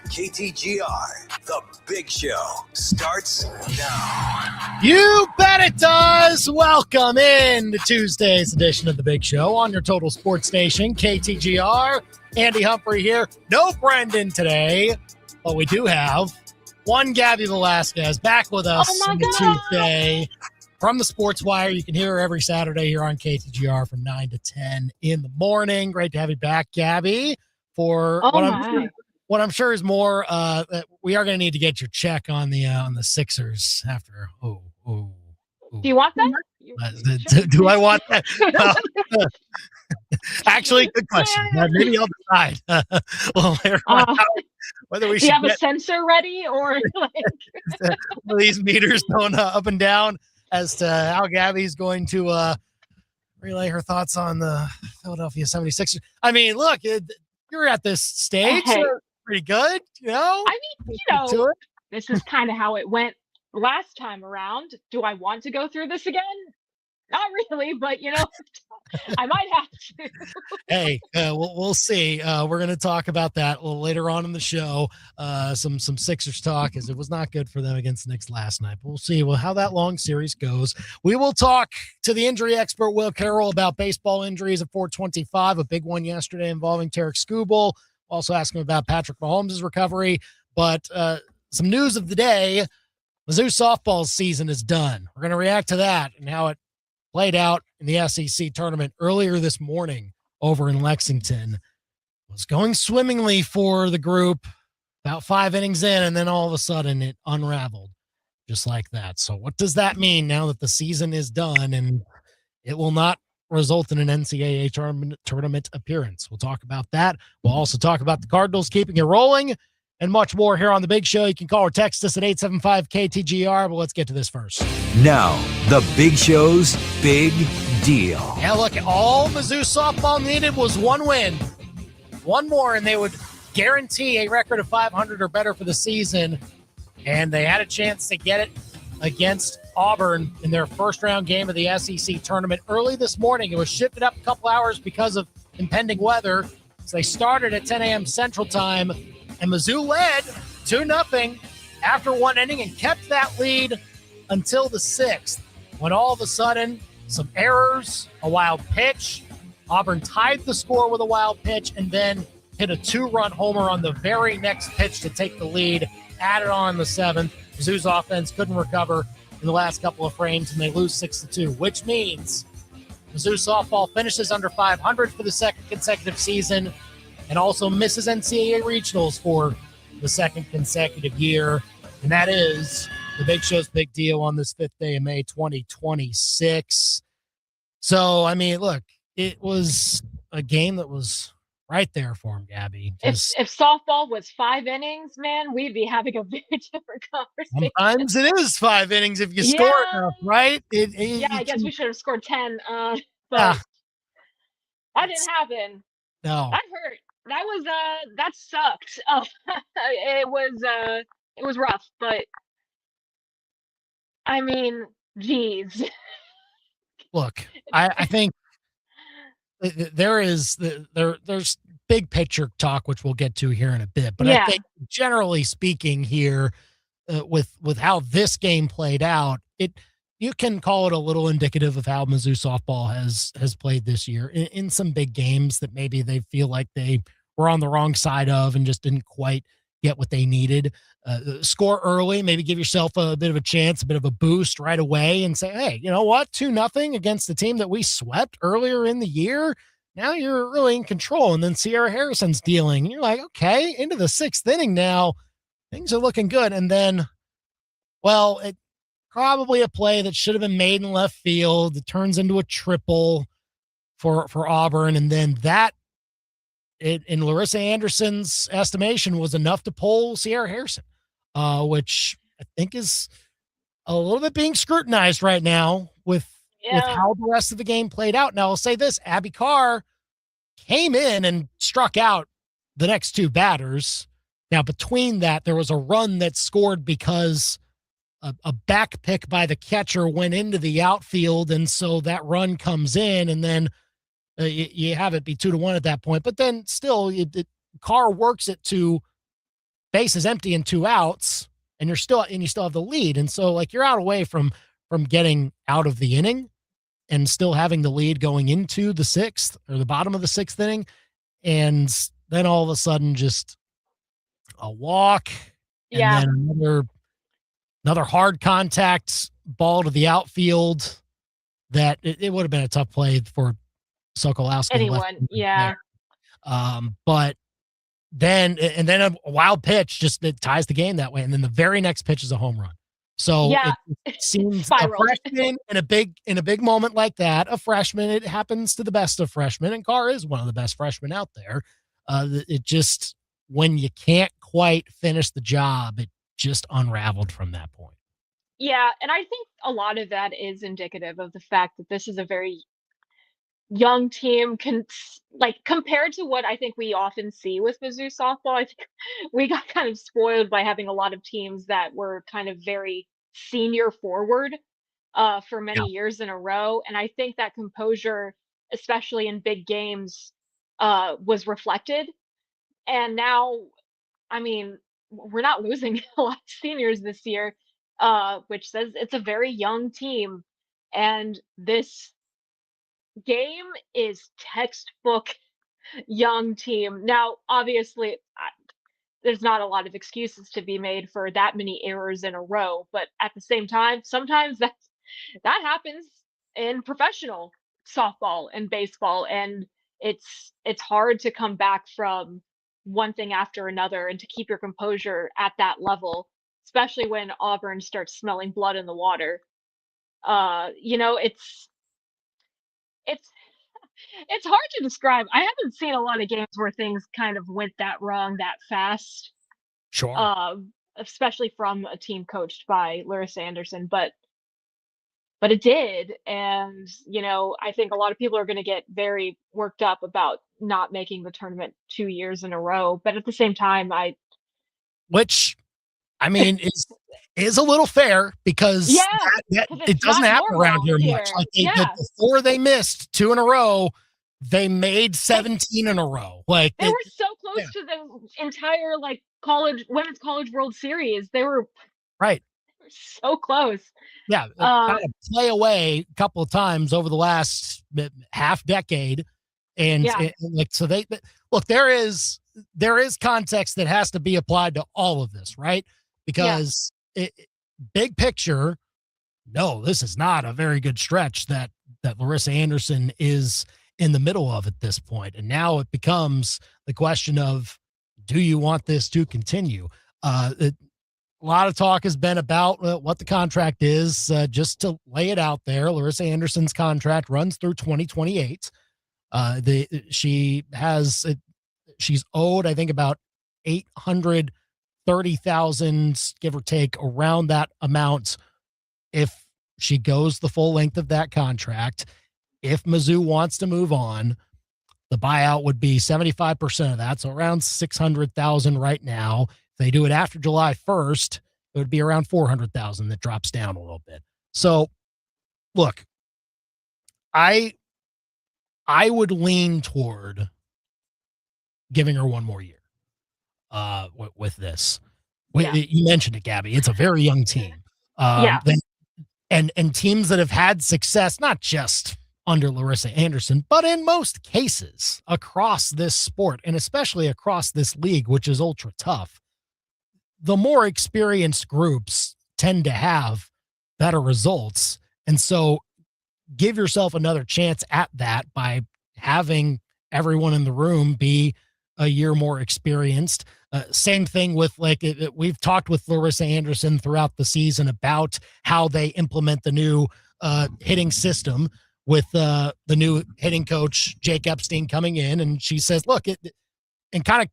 KTGR, The Big Show, starts now. You bet it does. Welcome in to Tuesday's edition of The Big Show on your total sports station, KTGR. Andy Humphrey here. No Brendan today, but we do have one Gabby Velasquez back with us on Tuesday from the Sports Wire. You can hear her every Saturday here on KTGR from 9 to 10 in the morning. Great to have you back, Gabby, for what I'm sure is more that we are going to need to get your check on the Sixers after. Do you want that? Do I want that? Actually, good question. Maybe I'll decide later on whether we should. Do you have a sensor ready, or like these meters going up and down as to how Gabby's going to relay her thoughts on the Philadelphia 76ers? I mean, look, you're at this stage. Hey. Pretty good, you know? I mean, this is kind of how it went last time around. Do I want to go through this again? Not really, but, I might have to. Hey, we'll see. We're going to talk about that a little later on in the show. Some Sixers talk, as it was not good for them against the Knicks last night. But we'll see how that long series goes. We will talk to the injury expert, Will Carroll, about baseball injuries at 425, a big one yesterday involving Tarik Skubal. Also asking about Patrick Mahomes' recovery. But some news of the day, Mizzou softball season is done. We're going to react to that and how it played out in the SEC tournament earlier this morning over in Lexington. It was going swimmingly for the group about 5 innings in, and then all of a sudden it unraveled just like that. So what does that mean now that the season is done and it will not result in an NCAA tournament appearance? We'll talk about that. We'll also talk about the Cardinals keeping it rolling and much more here on The Big Show. You can call or text us at 875-KTGR, but let's get to this first. Now, The Big Show's Big Deal. Yeah, look, all Mizzou softball needed was one win. One more, and they would guarantee a record of 500 or better for the season, and they had a chance to get it against Auburn in their first-round game of the SEC tournament early this morning. It was shifted up a couple hours because of impending weather. So they started at 10 a.m. Central Time, and Mizzou led 2-0 after one inning and kept that lead until the 6th, when all of a sudden, some errors, a wild pitch. Auburn tied the score with a wild pitch and then hit a 2-run homer on the very next pitch to take the lead, added on in the 7th. Mizzou's offense couldn't recover in the last couple of frames, and they lose 6-2, which means Mizzou softball finishes under 500 for the second consecutive season and also misses NCAA regionals for the second consecutive year. And that is The Big Show's big deal on this 5th day of May 2026. So, I mean, look, it was a game that was right there for him, Gabby. If softball was 5 innings, man, we'd be having a very different conversation. Sometimes it is 5 innings if you score enough, right? I guess we should have scored 10, but that didn't happen. No. That hurt. That sucked. Oh, it was rough, but I mean, geez. Look, I think there's big picture talk, which we'll get to here in a bit. But I think generally speaking here, with how this game played out, you can call it a little indicative of how Mizzou softball has played this year in some big games that maybe they feel like they were on the wrong side of and just didn't quite get what they needed. Score early, maybe give yourself a bit of a chance, a bit of a boost right away and say, hey, you know what? 2-0 against the team that we swept earlier in the year. Now you're really in control. And then Sierra Harrison's dealing. And you're like, okay, into the 6th inning now, things are looking good. And then, well, it probably a play that should have been made in left field. It turns into a triple for Auburn. And then that, in Larissa Anderson's estimation, was enough to pull Sierra Harrison, which I think is a little bit being scrutinized right now with how the rest of the game played out. Now, I'll say this, Abby Carr came in and struck out the next 2 batters. Now, between that, there was a run that scored because a back pick by the catcher went into the outfield, and so that run comes in, and then you have it be 2-1 at that point. But then still, Carr works it to base is empty and 2 outs, and you still have the lead. And so like you're out away from getting out of the inning and still having the lead going into the 6th or the bottom of the 6th inning. And then all of a sudden just a walk and then another hard contact ball to the outfield that it would have been a tough play for Sokolowski. Anyone. Yeah. But then a wild pitch just that ties the game that way. And then the very next pitch is a home run. So it seems a freshman in a big moment like that, a freshman, it happens to the best of freshmen, and Carr is one of the best freshmen out there. It just, when you can't quite finish the job, it just unraveled from that point. Yeah, and I think a lot of that is indicative of the fact that this is a very young team, compared to what I think we often see with Mizzou softball. I think we got kind of spoiled by having a lot of teams that were kind of very senior forward for many years in a row. And I think that composure, especially in big games, was reflected. And now, I mean, we're not losing a lot of seniors this year, which says it's a very young team. And this game is textbook young team. Now, obviously, there's not a lot of excuses to be made for that many errors in a row, but at the same time, sometimes that happens in professional softball and baseball, and it's hard to come back from one thing after another and to keep your composure at that level, especially when Auburn starts smelling blood in the water. It's hard to describe. I haven't seen a lot of games where things kind of went that wrong that fast. Sure. Especially from a team coached by Larissa Anderson, but it did. And, I think a lot of people are going to get very worked up about not making the tournament 2 years in a row. But at the same time, which, I mean, is a little fair because it doesn't happen around here much. Like before they missed 2 in a row, they made 17 in a row. Like they were so close to the entire women's college World Series. They were right. They were so close. Yeah, kind of play away a couple of times over the last half decade, and so they look. There is context that has to be applied to all of this, right? Because big picture, no, this is not a very good stretch that Larissa Anderson is in the middle of at this point. And now it becomes the question of, do you want this to continue? A lot of talk has been about what the contract is. Just to lay it out there, Larissa Anderson's contract runs through 2028. She's owed, I think, about $830,000, give or take, around that amount if she goes the full length of that contract. If Mizzou wants to move on, the buyout would be 75% of that, so around $600,000 right now. If they do it after July 1st, it would be around $400,000 that drops down a little bit. So, look, I would lean toward giving her one more year with this. You mentioned it, Gabby. It's a very young team. And teams that have had success, not just under Larissa Anderson, but in most cases across this sport, and especially across this league, which is ultra tough, the more experienced groups tend to have better results. And so give yourself another chance at that by having everyone in the room be a year more experienced. Same thing with we've talked with Larissa Anderson throughout the season about how they implement the new hitting system with the new hitting coach, Jake Epstein, coming in. And she says, look, and kind of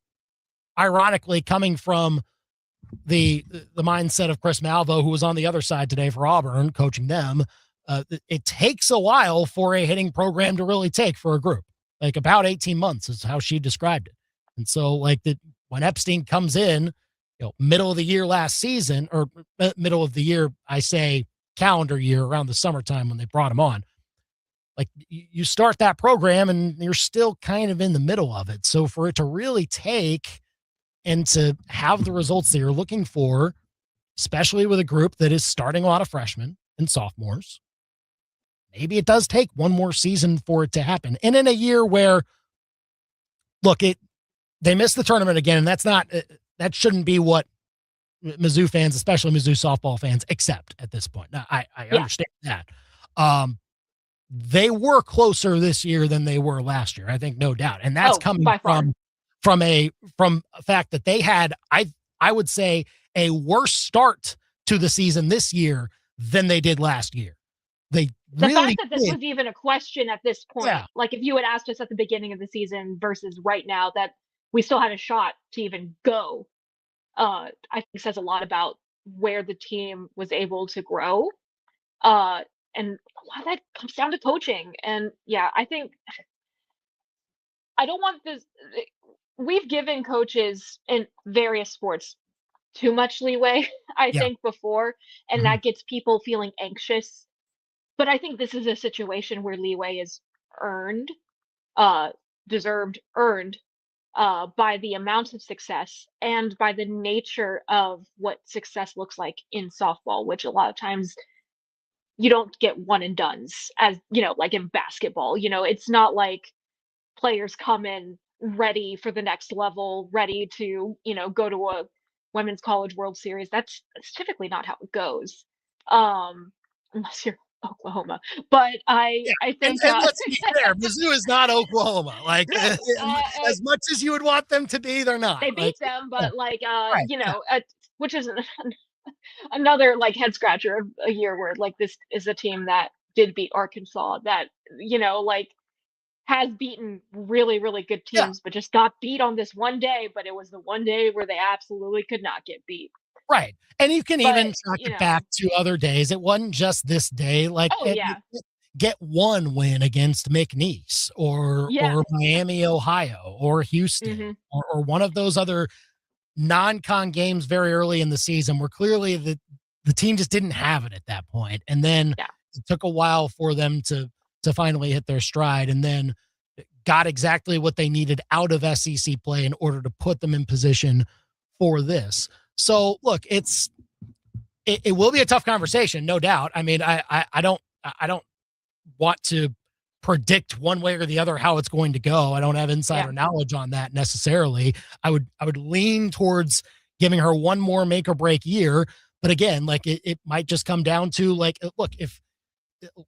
ironically coming from the mindset of Chris Malvo, who was on the other side today for Auburn, coaching them, it takes a while for a hitting program to really take for a group. Like about 18 months is how she described it. And so when Epstein comes in, middle of the year last season, or middle of the year, I say calendar year, around the summertime when they brought him on, you start that program and you're still kind of in the middle of it. So for it to really take and to have the results that you're looking for, especially with a group that is starting a lot of freshmen and sophomores, maybe it does take one more season for it to happen. And in a year where, look, they missed the tournament again, and that shouldn't be what Mizzou fans, especially Mizzou softball fans, accept at this point. Now, I understand that. They were closer this year than they were last year, I think, no doubt. And that's coming from a fact that they had, I would say, a worse start to the season this year than they did last year. The fact that this was even a question at this point, like if you had asked us at the beginning of the season versus right now that we still had a shot to even go, I think says a lot about where the team was able to grow. And a lot of that comes down to coaching. And I think I don't want this. We've given coaches in various sports too much leeway, I think, before, and that gets people feeling anxious. But I think this is a situation where leeway is earned, deserved, earned by the amount of success and by the nature of what success looks like in softball, which a lot of times you don't get one and dones, as like in basketball. It's not like players come in ready for the next level, ready to go to a Women's College World Series. That's typically not how it goes, unless you're Oklahoma. But I think and let's be fair, Mizzou is not Oklahoma. Like as much as you would want them to be, they're not. They beat them, but which is another like head scratcher of a year where like this is a team that did beat Arkansas, that like has beaten really, really good teams, but just got beat on this one day. But it was the one day where they absolutely could not get beat. Right. And you can even track it back to other days. It wasn't just this day. Like, get one win against McNeese or Miami, Ohio, or Houston, or one of those other non-con games very early in the season where clearly the team just didn't have it at that point. And then it took a while for them to finally hit their stride, and then got exactly what they needed out of SEC play in order to put them in position for this. So look, it will be a tough conversation, no doubt. I mean, I don't want to predict one way or the other how it's going to go. I don't have insider knowledge on that necessarily. I would lean towards giving her one more make or break year. But again, like it might just come down to like, look, if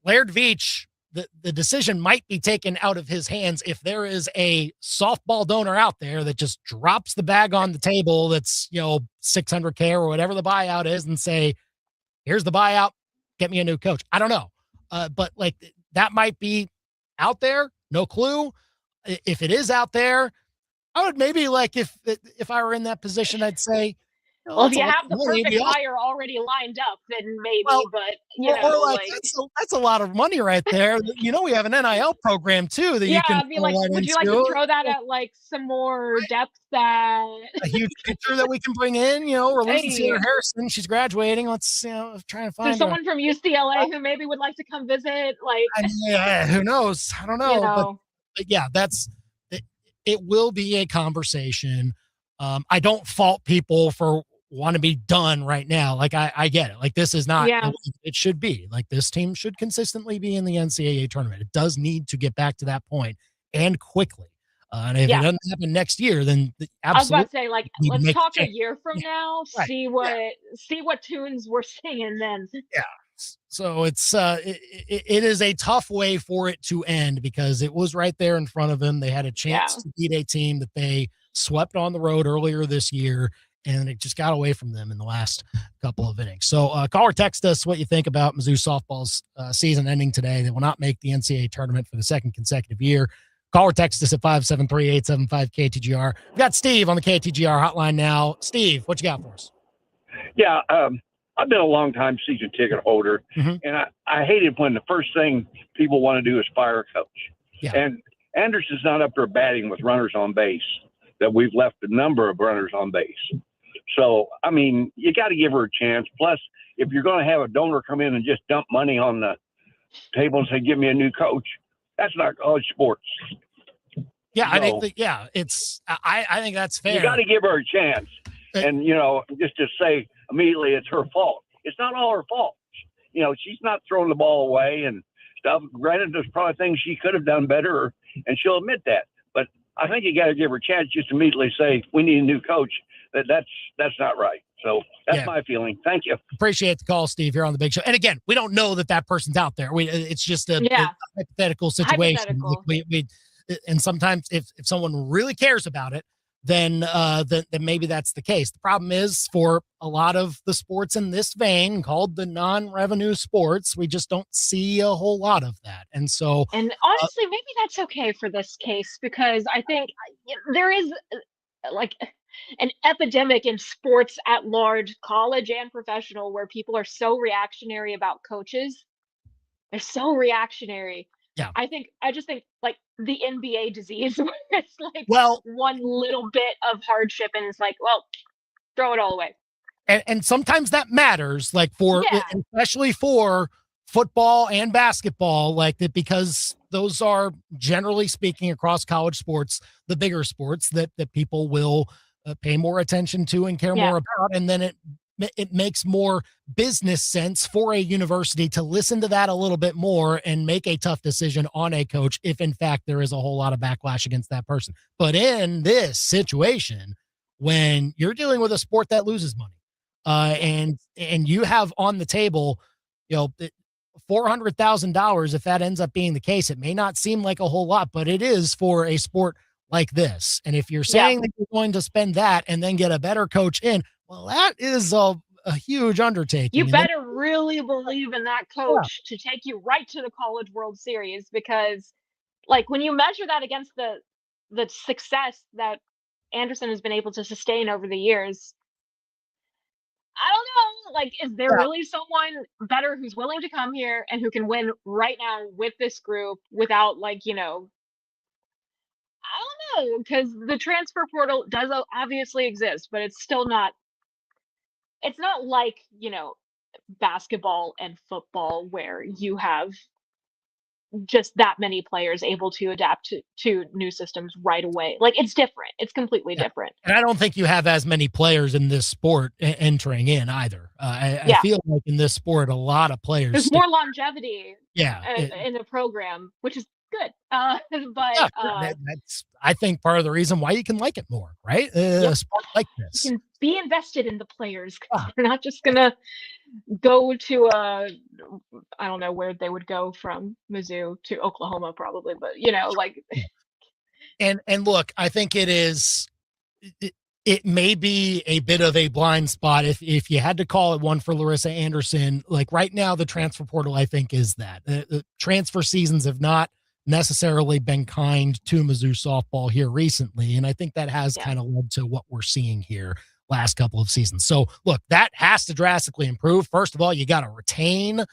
Laird Veach, the decision might be taken out of his hands if there is a softball donor out there that just drops the bag on the table that's, $600K or whatever the buyout is, and say, here's the buyout, get me a new coach. I don't know. But like that might be out there. No clue. If it is out there, I would maybe like, if I were in that position, I'd say, well, if you have the perfect hire already lined up, then maybe, that's a lot of money right there. We have an NIL program too that you can. I'd be like, would you like to throw that at like some more depth? That a huge pitcher that we can bring in. We're losing Sierra Harrison. She's graduating. Let's try and find. There's someone from UCLA who maybe would like to come visit. Like, who knows? I don't know. But yeah, it will be a conversation. I don't fault people for want to be done right now. Like I get it. Like this is not, it should be like this team should consistently be in the NCAA tournament. It does need to get back to that point and quickly. And if it doesn't happen next year, then absolutely. I was about to say, like, let's talk a year from now, see what tunes we're singing then. Yeah. So it's it is a tough way for it to end because it was right there in front of them. They had a chance to beat a team that they swept on the road earlier this year, and it just got away from them in the last couple of innings. So call or text us what you think about Mizzou softball's season ending today. They will not make the NCAA tournament for the second consecutive year. Call or text us at 573-875-KTGR. We've got Steve on the KTGR hotline now. Steve, what you got for us? Yeah, I've been a long-time season ticket holder, and I hate it when the first thing people want to do is fire a coach. Yeah. And Anderson's not up there batting with runners on base, that we've left a number of runners on base. So, I mean, you got to give her a chance. Plus, if you're going to have a donor come in and just dump money on the table and say, give me a new coach, that's not college sports. Yeah, So, I think I think that's fair. You got to give her a chance. Uh, And, just to say immediately it's her fault. It's not all her fault. She's not throwing the ball away and stuff. Granted, there's probably things she could have done better, and she'll admit that. But I think you got to give her a chance. Just immediately say, we need a new coach. That's not right. So that's my feeling. Thank you. Appreciate the call, Steve, here on the Big Show. And again, we don't know that person out there. It's just a hypothetical situation. Hypothetical. And sometimes if someone really cares about it, then maybe that's the case. The problem is, for a lot of the sports in this vein called the non-revenue sports, we just don't see a whole lot of that. And so, and honestly, maybe that's okay for this case, because I think there is like an epidemic in sports at large, college and professional, where people are so reactionary about coaches. They're so reactionary. Yeah. I just think like the NBA disease, where it's like well, one little bit of hardship and it's like, well, throw it all away. And sometimes that matters, like especially for football and basketball, like that, because those are, generally speaking, across college sports, the bigger sports that people will pay more attention to and care more about. And then it makes more business sense for a university to listen to that a little bit more and make a tough decision on a coach if in fact there is a whole lot of backlash against that person. But in this situation, when you're dealing with a sport that loses money, and you have on the table, $400,000, if that ends up being the case, it may not seem like a whole lot, but it is for a sport like this. And if you're saying that you're going to spend that and then get a better coach in, well, that is a huge undertaking. You better really believe in that coach to take you right to the College World Series, because like when you measure that against the success that Anderson has been able to sustain over the years, I don't know, like, is there really someone better who's willing to come here and who can win right now with this group without I don't know, because the transfer portal does obviously exist, but it's still not. It's not like, basketball and football, where you have just that many players able to adapt to new systems right away. Like, it's different. It's completely different. And I don't think you have as many players in this sport entering in either. I feel like in this sport, a lot of players. There's more longevity in the program, which is good. That's, I think, part of the reason why you can like it more, right? A sport like this. You can be invested in the players. They're not just going to go to I don't know where they would go from Mizzou to Oklahoma, probably, but And look, I think it may be a bit of a blind spot if you had to call it one for Larissa Anderson. Like right now, the transfer portal, I think, is that the transfer seasons have not necessarily been kind to Mizzou softball here recently, and I think that has kind of led to what we're seeing here last couple of seasons. So look, that has to drastically improve. First of all, you got to retain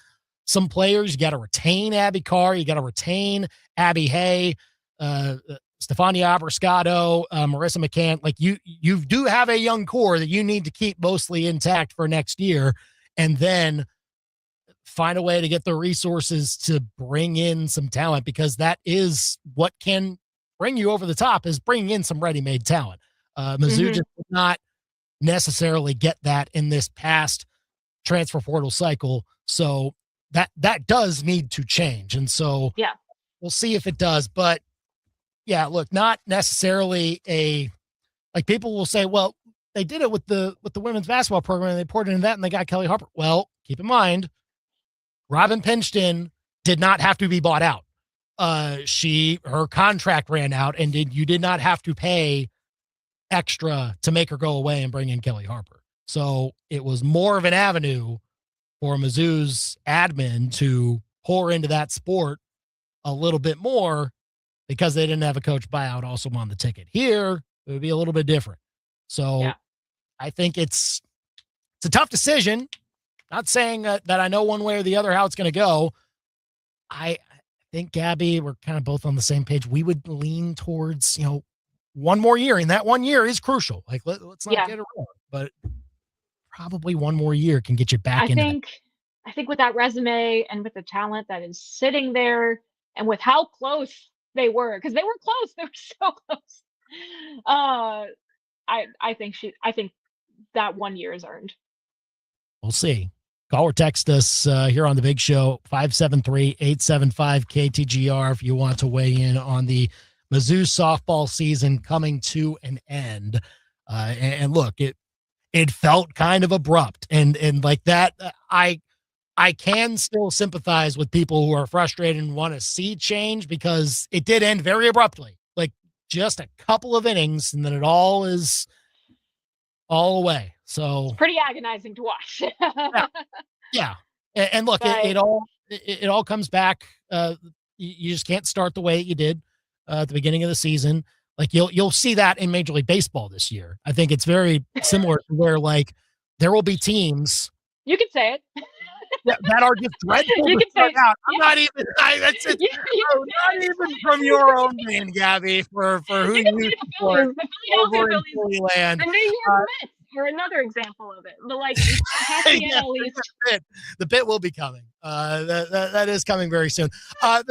some players. You got to retain Abby Carr. You got to retain Abby Hay, Stefania Abrascato, Marissa McCann. Like you do have a young core that you need to keep mostly intact for next year, and then find a way to get the resources to bring in some talent, because that is what can bring you over the top, is bringing in some ready-made talent. Mizzou just did not necessarily get that in this past transfer portal cycle. So that does need to change. And so we'll see if it does, but look, not necessarily like people will say, well, they did it with the women's basketball program and they poured into that and they got Kelly Harper. Well, keep in mind, Robin Pinchton did not have to be bought out. Her contract ran out, and you did not have to pay extra to make her go away and bring in Kelly Harper. So it was more of an avenue for Mizzou's admin to pour into that sport a little bit more, because they didn't have a coach buyout also on the ticket. Here, it would be a little bit different. So I think it's a tough decision. Not saying that I know one way or the other how it's going to go. I think, Gabby, we're kind of both on the same page. We would lean towards, one more year, and that 1 year is crucial. Like, let's not get it wrong, but probably one more year can get you back into I think with that resume and with the talent that is sitting there, and with how close they were, because they were close. They were so close. I think that 1 year is earned. We'll see. Call or text us here on the Big Show, 573-875-KTGR, if you want to weigh in on the Mizzou softball season coming to an end. And look, it felt kind of abrupt, and like that. I can still sympathize with people who are frustrated and want to see change, because it did end very abruptly, like just a couple of innings, and then it all is all away. So it's pretty agonizing to watch. yeah. And look, it all comes back. You just can't start the way you did at the beginning of the season. Like you'll see that in Major League Baseball this year. I think it's very similar to where, like, there will be teams. You can say it. that are just dreadful you to can say out. I'm not even. That's it. Not even from your own man, Gabby, for who you support over in Philly land. The New York Mets are another example of it. But like, Yeah, the bit will be coming. That is coming very soon. But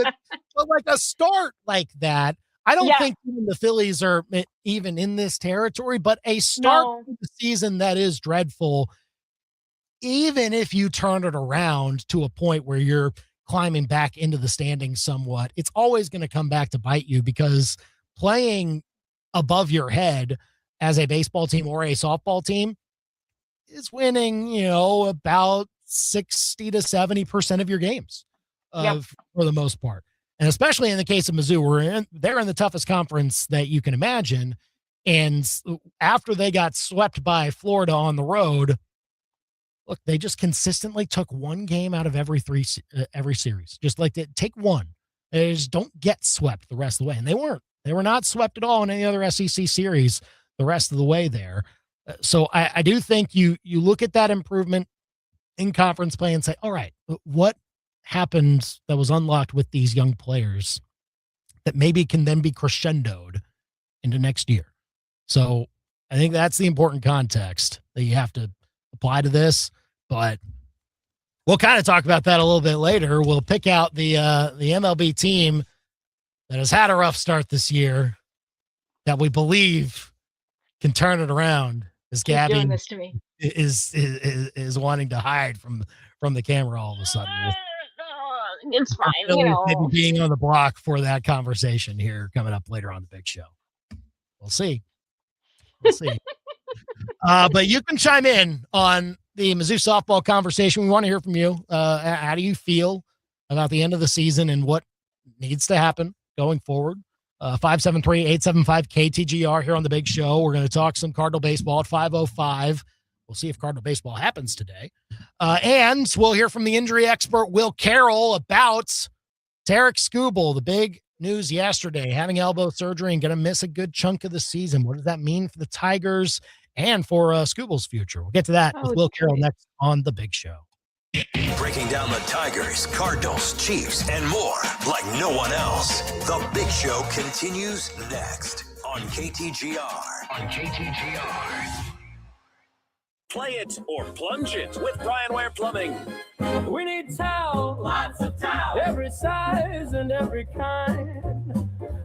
like a start like that, I don't think even the Phillies are even in this territory. But a start to the season that is dreadful, even if you turn it around to a point where you're climbing back into the standings somewhat, it's always going to come back to bite you, because playing above your head as a baseball team or a softball team is winning, about 60 to 70% of your games for the most part. And especially in the case of Mizzou, they're in the toughest conference that you can imagine. And after they got swept by Florida on the road, look, they just consistently took one game out of every series. Just like to take one. They just don't get swept the rest of the way. And they weren't. They were not swept at all in any other SEC series the rest of the way there. So I do think you look at that improvement in conference play and say, all right, what happened that was unlocked with these young players that maybe can then be crescendoed into next year? So I think that's the important context that you have to apply to this. But we'll kind of talk about that a little bit later. We'll pick out the MLB team that has had a rough start this year that we believe can turn it around, as Gabby doing this to me. is wanting to hide from the camera all of a sudden. It's fine, Maybe being on the block for that conversation here coming up later on the Big Show. We'll see. But you can chime in on the Mizzou softball conversation. We want to hear from you. How do you feel about the end of the season and what needs to happen going forward? 573-875-KTGR here on the Big Show. We're going to talk some Cardinal baseball at 5:05. We'll see if Cardinal baseball happens today. And we'll hear from the injury expert Will Carroll about Tarik Skubal. The big news yesterday, having elbow surgery and going to miss a good chunk of the season. What does that mean for the Tigers and for Skubal's future? We'll get to that with Will Carroll next on the Big Show. Breaking down the Tigers, Cardinals, Chiefs, and more like no one else. The Big Show continues next on KTGR. Play it or plunge it with Brian Ware Plumbing. We need towel, lots of towel, every size and every kind.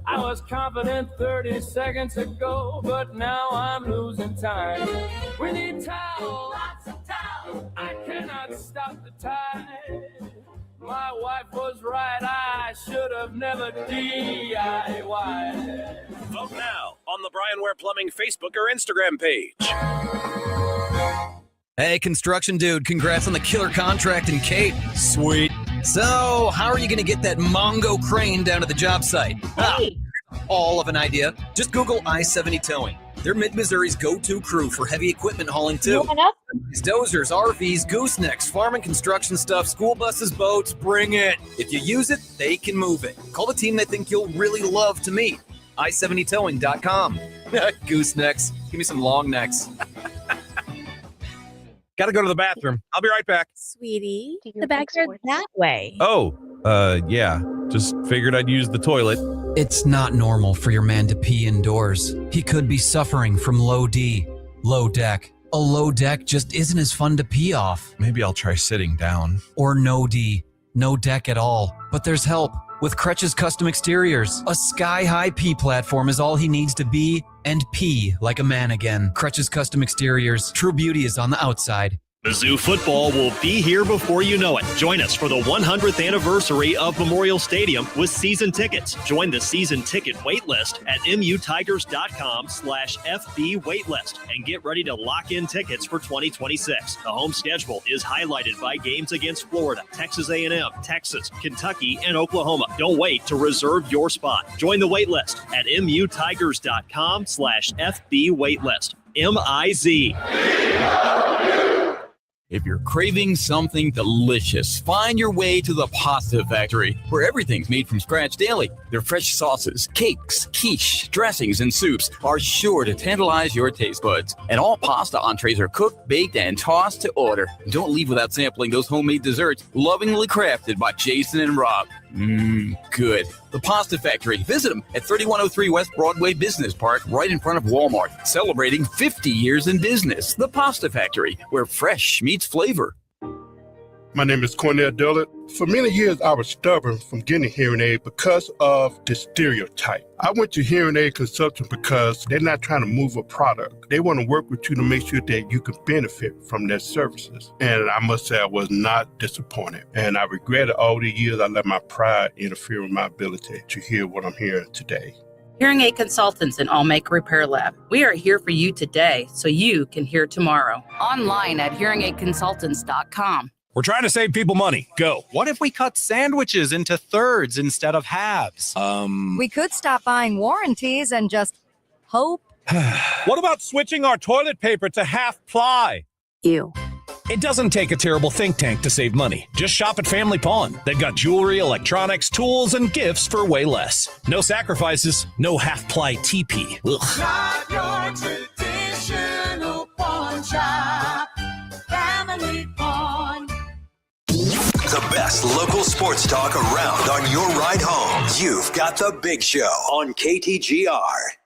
I was confident 30 seconds ago, but now I'm losing time. We need towel, lots of towel. I cannot stop the tide. My wife was right, I should have never DIY. Vote now on the Brian Ware Plumbing Facebook or Instagram page. Hey, construction dude, congrats on the killer contract in Cape. Sweet. So, how are you going to get that Mongo crane down to the job site? Hey. All of an idea. Just Google I-70 Towing. They're Mid-Missouri's go-to crew for heavy equipment hauling, too. These dozers, RVs, goosenecks, farm and construction stuff, school buses, boats, bring it. If you use it, they can move it. Call the team they think you'll really love to meet. I70towing.com. Goosenecks. Give me some long necks. Got to go to the bathroom. I'll be right back. Sweetie, the backyard's that way. Oh, yeah. Just figured I'd use the toilet. It's not normal for your man to pee indoors. He could be suffering from low D, low deck. A low deck just isn't as fun to pee off. Maybe I'll try sitting down. Or no D, no deck at all. But there's help. with Crutch's Custom Exteriors. A sky-high P platform is all he needs to be and pee like a man again. Crutch's Custom Exteriors. True beauty is on the outside. Mizzou football will be here before you know it. Join us for the 100th anniversary of Memorial Stadium with season tickets. Join the season ticket waitlist at mutigers.com/FB waitlist and get ready to lock in tickets for 2026. The home schedule is highlighted by games against Florida, Texas A&M, Texas, Kentucky, and Oklahoma. Don't wait to reserve your spot. Join the waitlist at mutigers.com/FB waitlist. MIZ. If you're craving something delicious, find your way to the Pasta Factory, where everything's made from scratch daily. Their fresh sauces, cakes, quiche, dressings, and soups are sure to tantalize your taste buds. And all pasta entrees are cooked, baked, and tossed to order. Don't leave without sampling those homemade desserts, lovingly crafted by Jason and Rob. Good. The Pasta Factory. Visit them at 3103 West Broadway Business Park, right in front of Walmart. Celebrating 50 years in business. The Pasta Factory, where fresh meets flavor. My name is Cornell Dillard. For many years, I was stubborn from getting a hearing aid because of the stereotype. I went to hearing aid consultant because they're not trying to move a product. They want to work with you to make sure that you can benefit from their services. And I must say I was not disappointed. And I regretted all the years I let my pride interfere with my ability to hear what I'm hearing today. Hearing Aid Consultants in Allmaker Repair Lab. We are here for you today so you can hear tomorrow. Online at hearingaidconsultants.com. We're trying to save people money. Go. What if we cut sandwiches into thirds instead of halves? We could stop buying warranties and just hope. What about switching our toilet paper to half ply? Ew. It doesn't take a terrible think tank to save money. Just shop at Family Pawn. They've got jewelry, electronics, tools, and gifts for way less. No sacrifices, no half-ply TP. Ugh. Not your traditional pawn shop. Family Pawn. The best local sports talk around on your ride home. You've got The Big Show on KTGR.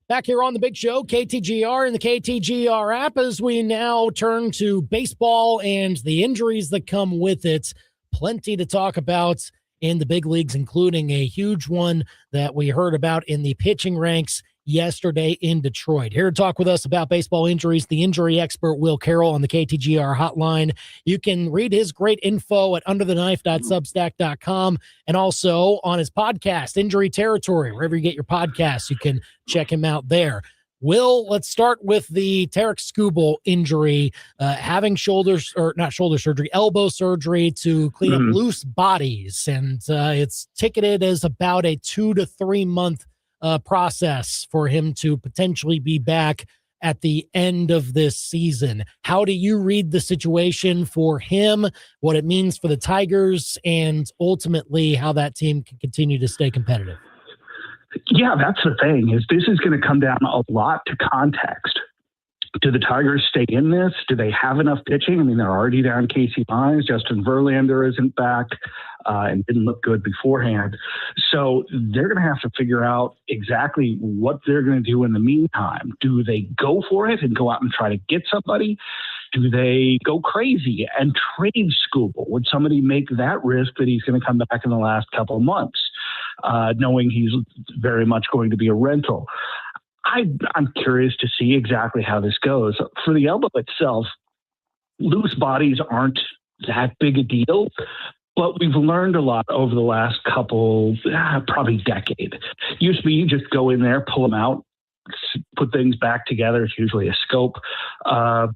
Back here on The Big Show, KTGR and the KTGR app, as we now turn to baseball and the injuries that come with it. Plenty to talk about in the big leagues, including a huge one that we heard about in the pitching ranks yesterday in Detroit. Here to talk with us about baseball injuries, the injury expert Will Carroll on the KTGR hotline. You can read his great info at undertheknife.substack.com and also on his podcast, Injury Territory. Wherever you get your podcasts, you can check him out there. Will, let's start with the Tarik Skubal injury, having elbow surgery to clean up loose bodies. And it's ticketed as about a 2 to 3 month process for him to potentially be back at the end of this season. How do you read the situation for him, what it means for the Tigers, and ultimately how that team can continue to stay competitive? Yeah, that's the thing, is this is going to come down a lot to context. Do the Tigers stay in this? Do they have enough pitching? I mean, they're already down Casey Mize. Justin Verlander isn't back and didn't look good beforehand. So they're going to have to figure out exactly what they're going to do in the meantime. Do they go for it and go out and try to get somebody? Do they go crazy and trade Skubal? Would somebody make that risk that he's going to come back in the last couple of months, knowing he's very much going to be a rental? I'm curious to see exactly how this goes. For the elbow itself, loose bodies aren't that big a deal, but we've learned a lot over the last couple, probably decade. Used to be you just go in there, pull them out, put things back together. It's usually a scope. And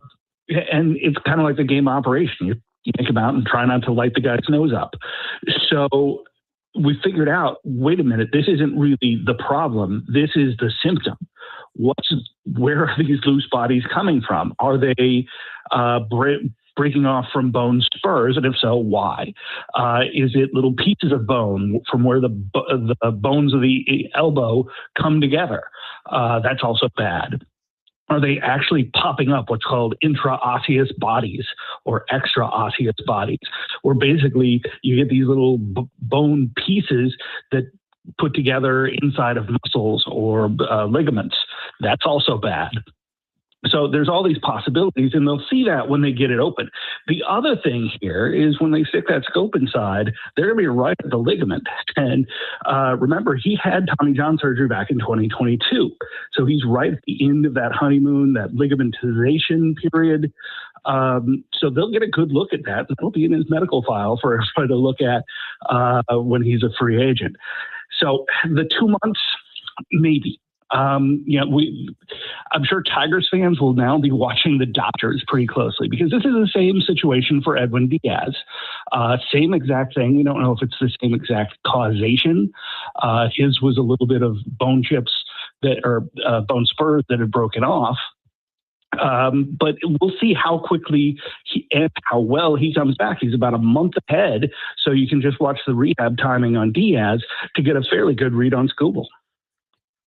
it's kind of like the game operation. You take them out and try not to light the guy's nose up. So we figured out, wait a minute, this isn't really the problem. This is the symptom. Where are these loose bodies coming from? Are they breaking off from bone spurs? And if so, why? Is it little pieces of bone from where the bones of the elbow come together? That's also bad. Are they actually popping up what's called intraosseous bodies or extraosseous bodies, where basically you get these little bone pieces that put together inside of muscles or ligaments? That's also bad. So there's all these possibilities, and they'll see that when they get it open. The other thing here is when they stick that scope inside, they're going to be right at the ligament. And remember, he had Tommy John surgery back in 2022. So he's right at the end of that honeymoon, that ligamentization period. So they'll get a good look at that. That'll be in his medical file for everybody to look at when he's a free agent. So the 2 months, maybe. I'm sure Tigers fans will now be watching the Dodgers pretty closely because this is the same situation for Edwin Diaz. Same exact thing. We don't know if it's the same exact causation. His was a little bit of bone chips bone spurs that had broken off. But we'll see how quickly and how well he comes back. He's about a month ahead, so you can just watch the rehab timing on Diaz to get a fairly good read on Skubal.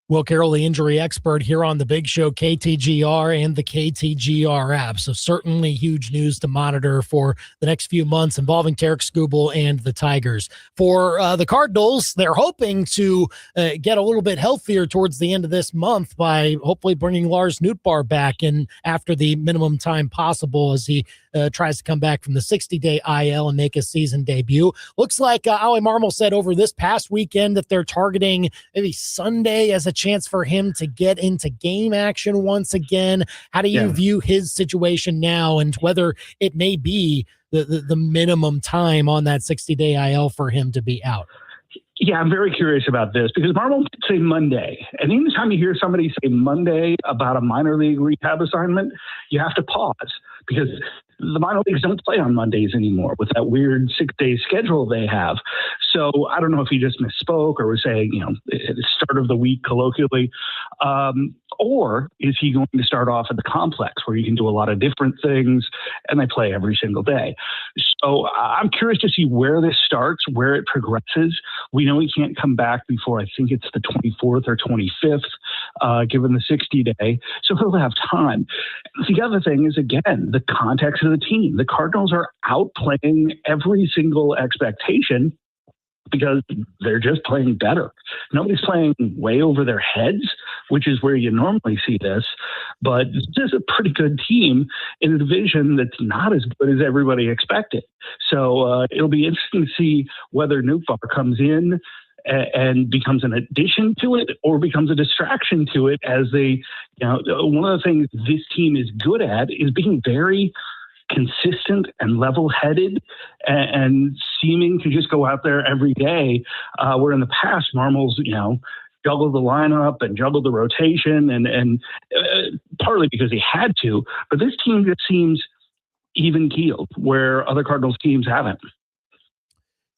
Will Carroll, the injury expert here on the Big Show, KTGR and the KTGR app. So certainly huge news to monitor for the next few months involving Tarik Skubal and the Tigers. For the Cardinals, they're hoping to get a little bit healthier towards the end of this month by hopefully bringing Lars Nootbaar back in after the minimum time possible as he tries to come back from the 60-day IL and make his season debut. Looks like Ali Marmol said over this past weekend that they're targeting maybe Sunday as a chance for him to get into game action once again. How do you view his situation now and whether it may be the minimum time on that 60-day IL for him to be out? Yeah, I'm very curious about this because Marmol did say Monday. And anytime you hear somebody say Monday about a minor league rehab assignment, you have to pause because the minor leagues don't play on Mondays anymore with that weird 6-day schedule they have. So I don't know if he just misspoke or was saying, at the start of the week colloquially, or is he going to start off at the complex where you can do a lot of different things and they play every single day? So I'm curious to see where this starts, where it progresses. We know he can't come back before I think it's the 24th or 25th, given the 60-day. So he'll have time. The other thing is, again, the context of the team. The Cardinals are outplaying every single expectation because they're just playing better. Nobody's playing way over their heads, which is where you normally see this. But this is a pretty good team in a division that's not as good as everybody expected. So it'll be interesting to see whether Nootbaar comes in and becomes an addition to it or becomes a distraction to it as they, one of the things this team is good at is being very consistent and level-headed and seeming to just go out there every day, where in the past Marmol's, juggled the lineup and juggled the rotation and partly because he had to, but this team just seems even-keeled where other Cardinals teams haven't.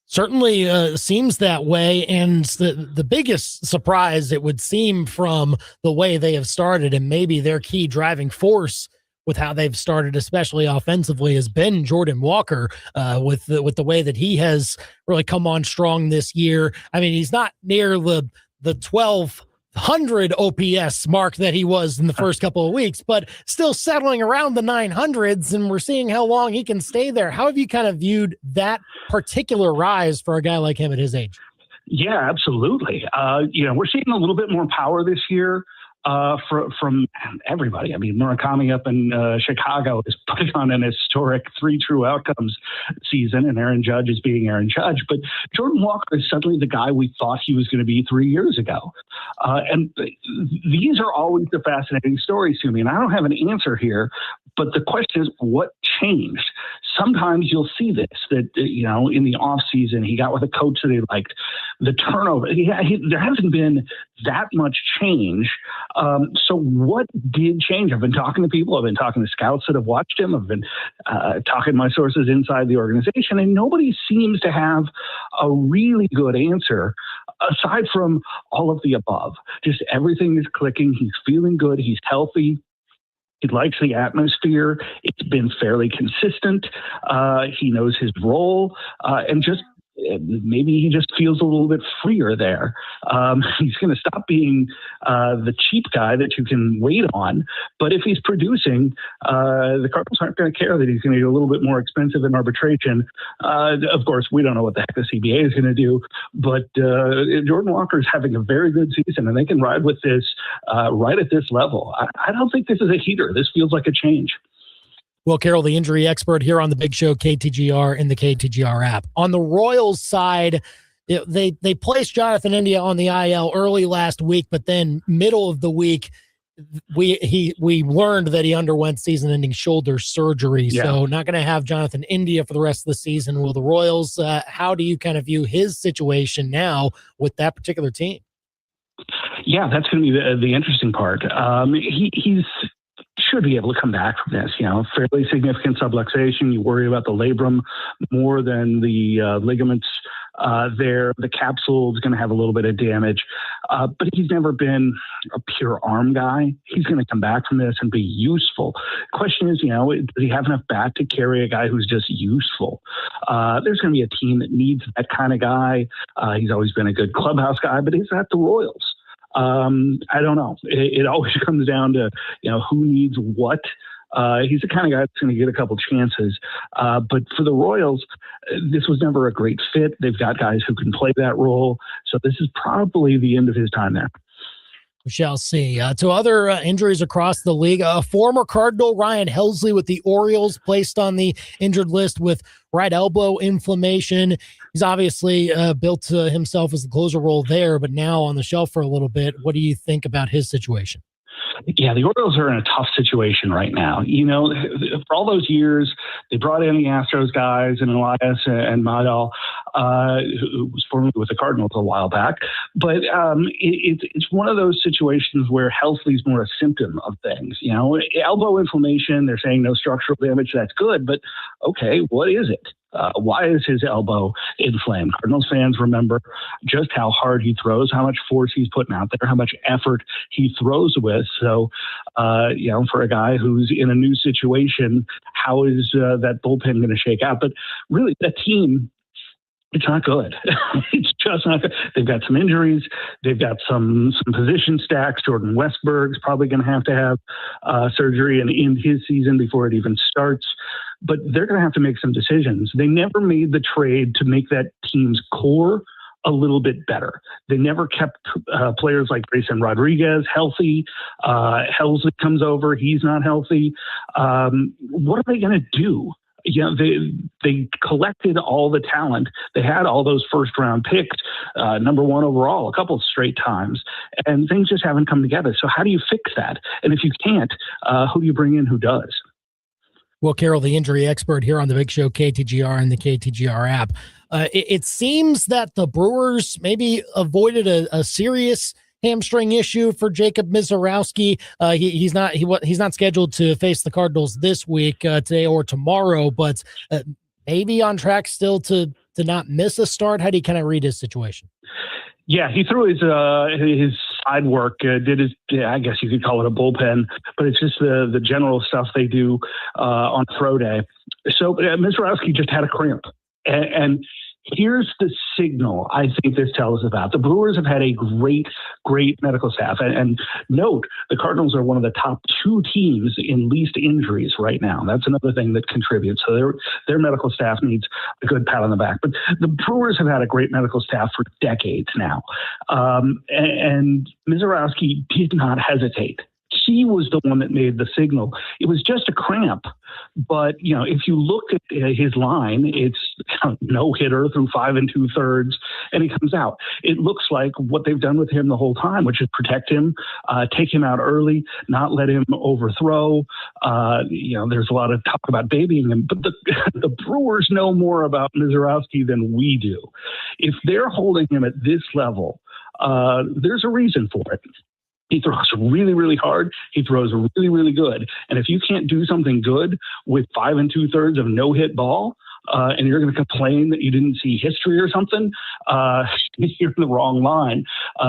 Certainly seems that way, and the biggest surprise, it would seem, from the way they have started and maybe their key driving force with how they've started, especially offensively, has been Jordan Walker with the way that he has really come on strong this year. I mean, he's not near the 1,200 OPS mark that he was in the first couple of weeks, but still settling around the 900s, and we're seeing how long he can stay there. How have you kind of viewed that particular rise for a guy like him at his age? Yeah, absolutely. We're seeing a little bit more power this year. From everybody. I mean, Murakami up in Chicago is putting on an historic 3 true outcomes season, and Aaron Judge is being Aaron Judge. But Jordan Walker is suddenly the guy we thought he was going to be 3 years ago. And these are always the fascinating stories to me, and I don't have an answer here. But the question is, what changed? Sometimes you'll see this, that, in the offseason, he got with a coach that he liked. The turnover, there hasn't been that much change. So what did change? I've been talking to people. I've been talking to scouts that have watched him. I've been talking to my sources inside the organization, and nobody seems to have a really good answer aside from all of the above. Just everything is clicking. He's feeling good. He's healthy. He likes the atmosphere. It's been fairly consistent. He knows his role. And just maybe he just feels a little bit freer there. He's going to stop being the cheap guy that you can wait on. But if he's producing, the Cardinals aren't going to care that he's going to get a little bit more expensive in arbitration. Of course, we don't know what the heck the CBA is going to do. But Jordan Walker is having a very good season, and they can ride with this right at this level. I don't think this is a heater. This feels like a change. Will Carroll, the injury expert here on the Big Show, KTGR, and the KTGR app. On the Royals side, they placed Jonathan India on the IL early last week, but then middle of the week, we learned that he underwent season-ending shoulder surgery. Yeah. So not going to have Jonathan India for the rest of the season. Will the Royals, how do you kind of view his situation now with that particular team? Yeah, that's going to be the interesting part. He's should be able to come back from this, fairly significant subluxation. You worry about the labrum more than the ligaments there. The capsule is going to have a little bit of damage, but he's never been a pure arm guy. He's going to come back from this and be useful. Question is, does he have enough bat to carry a guy who's just useful? There's going to be a team that needs that kind of guy. He's always been a good clubhouse guy, but is that the Royals? I don't know. It always comes down to, who needs what. He's the kind of guy that's going to get a couple chances. But for the Royals, this was never a great fit. They've got guys who can play that role. So this is probably the end of his time there. We shall see. To other injuries across the league, former Cardinal Ryan Helsley with the Orioles placed on the injured list with right elbow inflammation. He's obviously built himself as the closer role there, but now on the shelf for a little bit. What do you think about his situation? Yeah, the Orioles are in a tough situation right now. For all those years, they brought in the Astros guys and Elias and Madal, who was formerly with the Cardinals a while back. But it's one of those situations where Helsley's more a symptom of things. Elbow inflammation, they're saying no structural damage. That's good. But, okay, what is it? Why is his elbow inflamed? Cardinals fans remember just how hard he throws, how much force he's putting out there, how much effort he throws with. So, for a guy who's in a new situation, how is that bullpen going to shake out? But really, that team, it's not good. It's just not good. They've got some injuries. They've got some position stacks. Jordan Westberg's probably going to have surgery and end his season before it even starts. But they're going to have to make some decisions. They never made the trade to make that team's core a little bit better. They never kept players like Grayson Rodriguez healthy. Helsley comes over. He's not healthy. What are they going to do? They collected all the talent. They had all those first-round picks, number one overall, a couple of straight times, and things just haven't come together. So how do you fix that? And if you can't, who do you bring in who does? Will Carroll, the injury expert here on the Big Show, KTGR and the KTGR app. It seems that the Brewers maybe avoided a serious hamstring issue for Jacob Mizorowski. He's not scheduled to face the Cardinals this week, today or tomorrow, but maybe on track still to not miss a start. How do you kind of read his situation? Yeah, he threw his side work, did his, I guess you could call it a bullpen, but it's just the general stuff they do on throw day. So Mizorowski just had a cramp. And here's the signal I think this tells us about. The Brewers have had a great medical staff. And note, the Cardinals are one of the top 2 teams in least injuries right now. That's another thing that contributes. So their medical staff needs a good pat on the back. But the Brewers have had a great medical staff for decades now. And Mizorowski did not hesitate. He was the one that made the signal. It was just a cramp. But, if you look at his line, it's no hitter through 5 2/3, and he comes out. It looks like what they've done with him the whole time, which is protect him, take him out early, not let him overthrow. There's a lot of talk about babying him, but the Brewers know more about Mizorowski than we do. If they're holding him at this level, there's a reason for it. He throws really, really hard. He throws really, really good. And if you can't do something good with 5 2/3 of no-hit ball, and you're going to complain that you didn't see history or something, you're in the wrong line.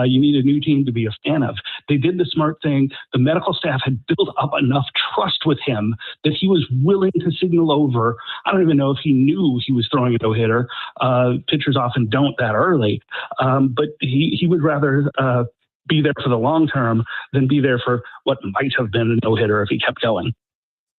You need a new team to be a fan of. They did the smart thing. The medical staff had built up enough trust with him that he was willing to signal over. I don't even know if he knew he was throwing a no-hitter. Pitchers often don't that early, but he would rather be there for the long term than be there for what might have been a no-hitter if he kept going.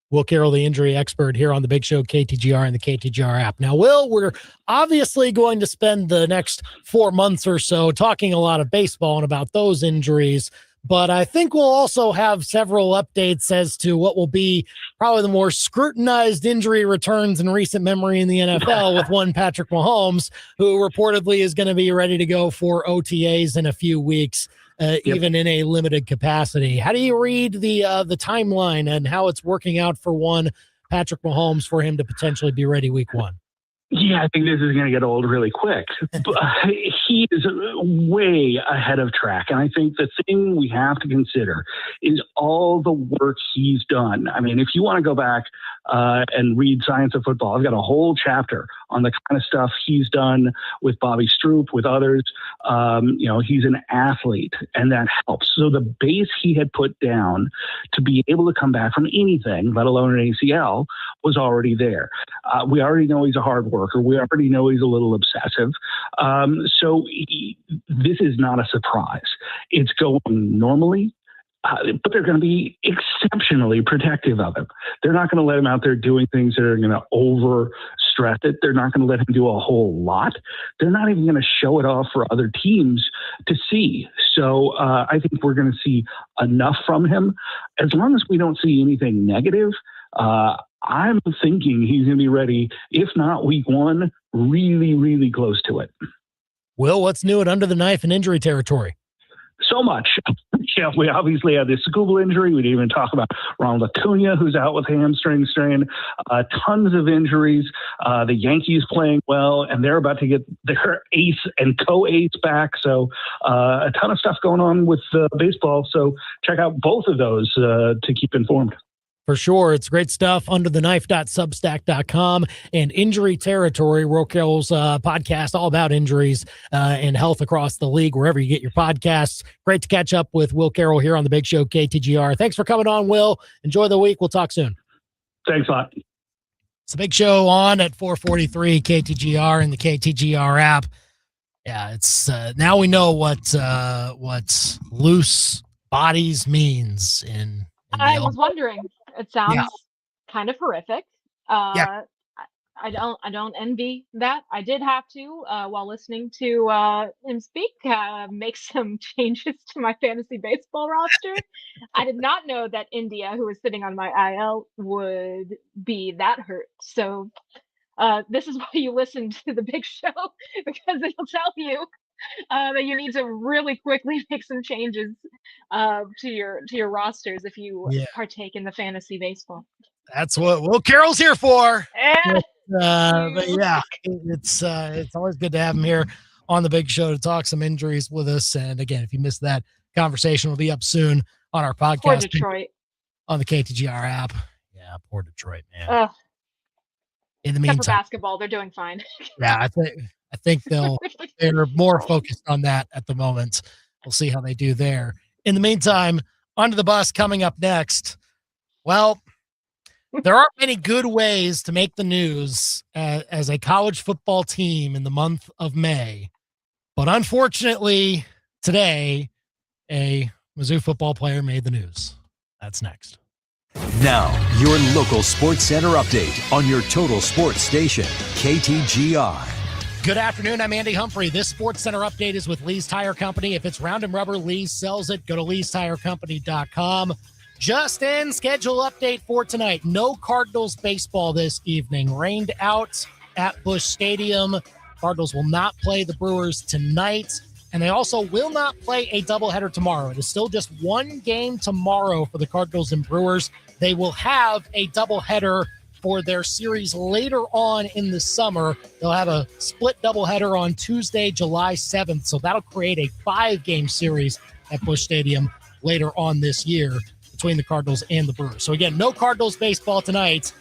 Will Carroll, the injury expert here on the Big Show, KTGR and the KTGR app. Now, Will, we're obviously going to spend the next 4 months or so talking a lot of baseball and about those injuries, but I think we'll also have several updates as to what will be probably the more scrutinized injury returns in recent memory in the NFL with one Patrick Mahomes, who reportedly is going to be ready to go for OTAs in a few weeks. Even in a limited capacity. How do you read the timeline and how it's working out for one Patrick Mahomes for him to potentially be ready week 1? Yeah, I think this is going to get old really quick. He is way ahead of track. And I think the thing we have to consider is all the work he's done. I mean, if you want to go back and read Science of Football, I've got a whole chapter on the kind of stuff he's done with Bobby Stroop, with others. He's an athlete, and that helps. So the base he had put down to be able to come back from anything, let alone an ACL, was already there. We already know he's a hard worker. We already know he's a little obsessive. So this is not a surprise. It's going normally. But they're going to be exceptionally protective of him. They're not going to let him out there doing things that are going to overstress it. They're not going to let him do a whole lot. They're not even going to show it off for other teams to see. So I think we're going to see enough from him. As long as we don't see anything negative, I'm thinking he's going to be ready, if not week 1, really, really close to it. Will, what's new at Under the Knife and injury territory? So much. Yeah, we obviously had this Skubal injury. We didn't even talk about Ronald Acuna, who's out with hamstring strain. Tons of injuries. The Yankees playing well, and they're about to get their ace and co-ace back. So a ton of stuff going on with baseball. So check out both of those to keep informed. For sure. It's great stuff. Undertheknife.substack.com and Injury Territory, Will Carroll's podcast, all about injuries and health across the league, wherever you get your podcasts. Great to catch up with Will Carroll here on the Big Show, KTGR. Thanks for coming on, Will. Enjoy the week. We'll talk soon. Thanks a lot. It's a Big Show on at 443 KTGR and the KTGR app. Yeah, it's now we know what loose bodies means in I was wondering. It sounds kind of horrific. I don't envy that. I did have to, while listening to him speak, make some changes to my fantasy baseball roster. I did not know that India, who was sitting on my IL, would be that hurt. So this is why you listen to the Big Show, because it'll tell you that you need to really quickly make some changes to your rosters if you partake in the fantasy baseball. That's what Will Carroll's here for. Yeah. But yeah, it's always good to have him here on the Big Show to talk some injuries with us. And again, if you missed that conversation, will be up soon on our podcast. Poor Detroit. On the KTGR app. Yeah, poor Detroit, man. In the meantime, for basketball, they're doing fine. Yeah, I think they're more focused on that at the moment. We'll see how they do there. In the meantime, onto the bus coming up next. Well, there aren't many good ways to make the news as a college football team in the month of May. But unfortunately, today, a Mizzou football player made the news. That's next. Now, your local Sports Center update on your total sports station, KTGR. Good afternoon. I'm Andy Humphrey. This Sports Center update is with Lee's Tire Company. If it's round and rubber, Lee's sells it. Go to leestirecompany.com. Just in, schedule update for tonight. No Cardinals baseball this evening. Rained out at Busch Stadium. Cardinals will not play the Brewers tonight, and they also will not play a doubleheader tomorrow. It is still just one game tomorrow for the Cardinals and Brewers. They will have a doubleheader for their series later on in the summer. They'll have a split doubleheader on Tuesday, July 7th, so that'll create a 5-game series at Busch Stadium later on this year between the Cardinals and the Brewers. So again, no Cardinals baseball tonight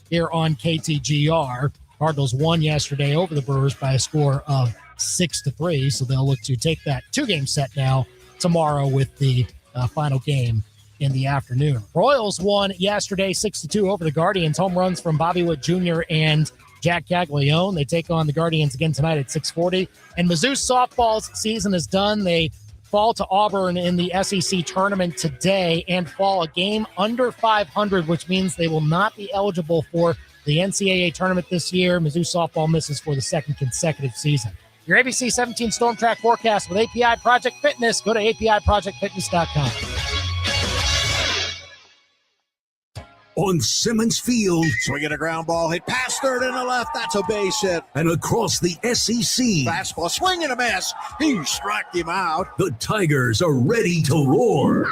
here on KTGR. Cardinals won yesterday over the Brewers by a score of 6-3, so they'll look to take that 2-game set now tomorrow with the final game in the afternoon. Royals won yesterday 6-2 over the Guardians. Home runs from Bobby Witt Jr. and Jack Caglione. They take on the Guardians again tonight at 6:40. And Mizzou softball's season is done. They fall to Auburn in the SEC tournament today and fall a game under 500, which means they will not be eligible for the NCAA tournament this year. Mizzou softball misses for the second consecutive season. Your ABC 17 Storm Track forecast with API Project Fitness. Go to APIProjectFitness.com. On Simmons Field, swinging a ground ball, hit past third and the left. That's a base hit. And across the SEC, fastball, swing and a miss. He struck him out. The Tigers are ready to roar.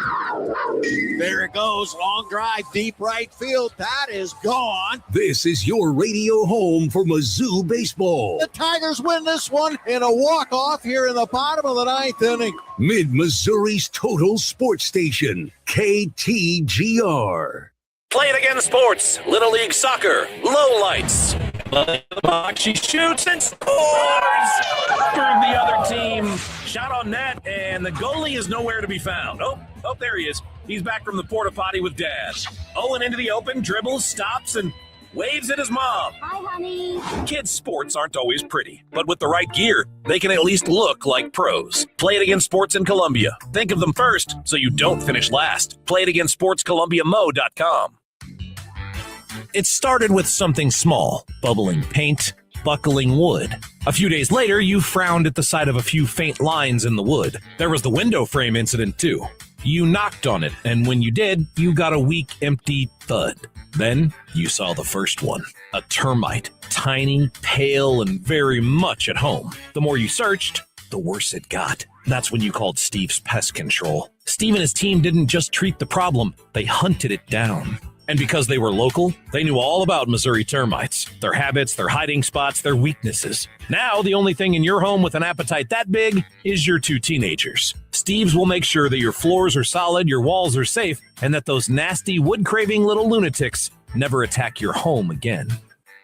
There it goes, long drive, deep right field. That is gone. This is your radio home for Mizzou baseball. The Tigers win this one in a walk-off here in the bottom of the ninth inning. Mid-Missouri's total sports station, KTGR. Play it again, sports. Little League Soccer. Low lights. The box, she shoots and scores for the other team. Shot on net, and the goalie is nowhere to be found. Oh, there he is. He's back from the porta potty with Dad. Owen into the open, dribbles, stops, and waves at his mom. Hi, honey. Kids' sports aren't always pretty, but with the right gear, they can at least look like pros. Play It Again Sports in Columbia. Think of them first, so you don't finish last. Play It Again Sports, ColumbiaMo.com. It started with something small, bubbling paint, buckling wood. A few days later, you frowned at the sight of a few faint lines in the wood. There was the window frame incident, too. You knocked on it, and when you did, you got a weak, empty thud. Then you saw the first one, a termite, tiny, pale, and very much at home. The more you searched, the worse it got. That's when you called Steve's Pest Control. Steve and his team didn't just treat the problem, they hunted it down. And because they were local, they knew all about Missouri termites, their habits, their hiding spots, their weaknesses. Now, the only thing in your home with an appetite that big is your 2 teenagers. Steve's will make sure that your floors are solid, your walls are safe, and that those nasty, wood-craving little lunatics never attack your home again.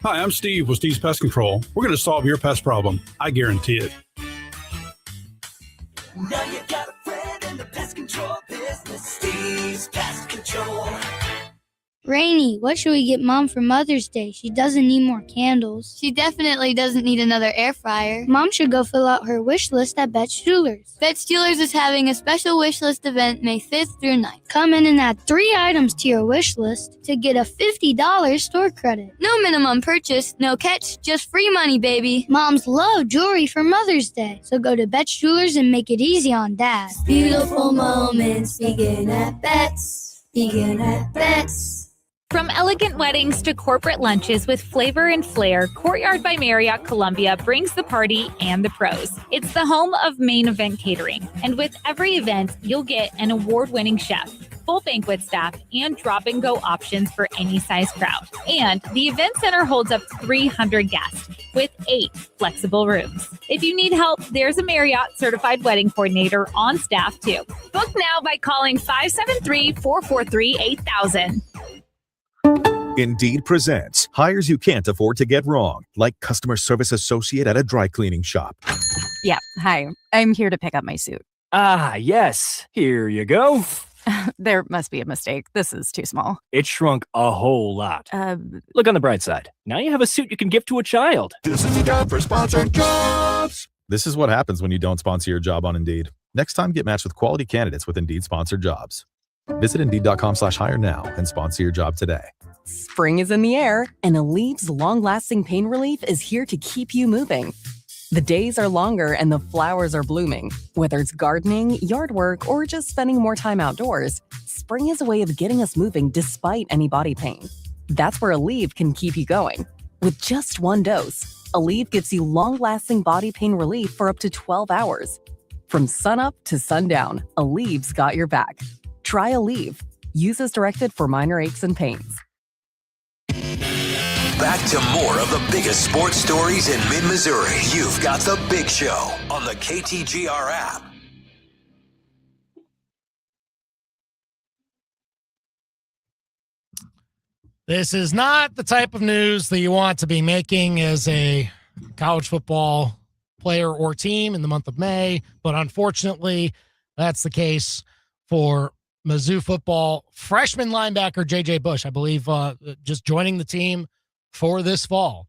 Hi, I'm Steve with Steve's Pest Control. We're going to solve your pest problem. I guarantee it. Now you got a friend in the pest control business. Steve's Pest Control. Rainy, what should we get Mom for Mother's Day? She doesn't need more candles. She definitely doesn't need another air fryer. Mom should go fill out her wish list at Betts Jewelers. Betts Jewelers is having a special wish list event May 5th through 9th. Come in and add 3 items to your wish list to get a $50 store credit. No minimum purchase, no catch, just free money, baby. Moms love jewelry for Mother's Day, so go to Betts Jewelers and make it easy on Dad. Beautiful moments begin at Betts. Begin at Betts. From elegant weddings to corporate lunches with flavor and flair, Courtyard by Marriott Columbia brings the party and the pros. It's the home of Main Event Catering, and with every event, you'll get an award-winning chef, full banquet staff, and drop-and-go options for any size crowd. And the event center holds up 300 guests with 8 flexible rooms. If you need help, there's a Marriott certified wedding coordinator on staff too. Book now by calling 573-443-8000. Indeed presents hires you can't afford to get wrong, like customer service associate at a dry cleaning shop. Yeah, hi. I'm here to pick up my suit. Ah, yes. Here you go. There must be a mistake. This is too small. It shrunk a whole lot. Look on the bright side. Now you have a suit you can give to a child. This is the job for sponsored jobs. This is what happens when you don't sponsor your job on Indeed. Next time, get matched with quality candidates with Indeed sponsored jobs. Visit Indeed.com/hire now and sponsor your job today. Spring is in the air, and Aleve long-lasting pain relief is here to keep you moving. The days are longer and the flowers are blooming. Whether it's gardening, yard work, or just spending more time outdoors, spring is a way of getting us moving despite any body pain. That's where Aleve can keep you going. With just 1 dose, Aleve gives you long-lasting body pain relief for up to 12 hours. From sunup to sundown, Aleve's got your back. Try Aleve. Use as directed for minor aches and pains. Back to more of the biggest sports stories in mid-Missouri. You've got The Big Show on the KTGR app. This is not the type of news that you want to be making as a college football player or team in the month of May, but unfortunately, that's the case for Mizzou football. Freshman linebacker J.J. Bush, I believe, just joining the team for this fall,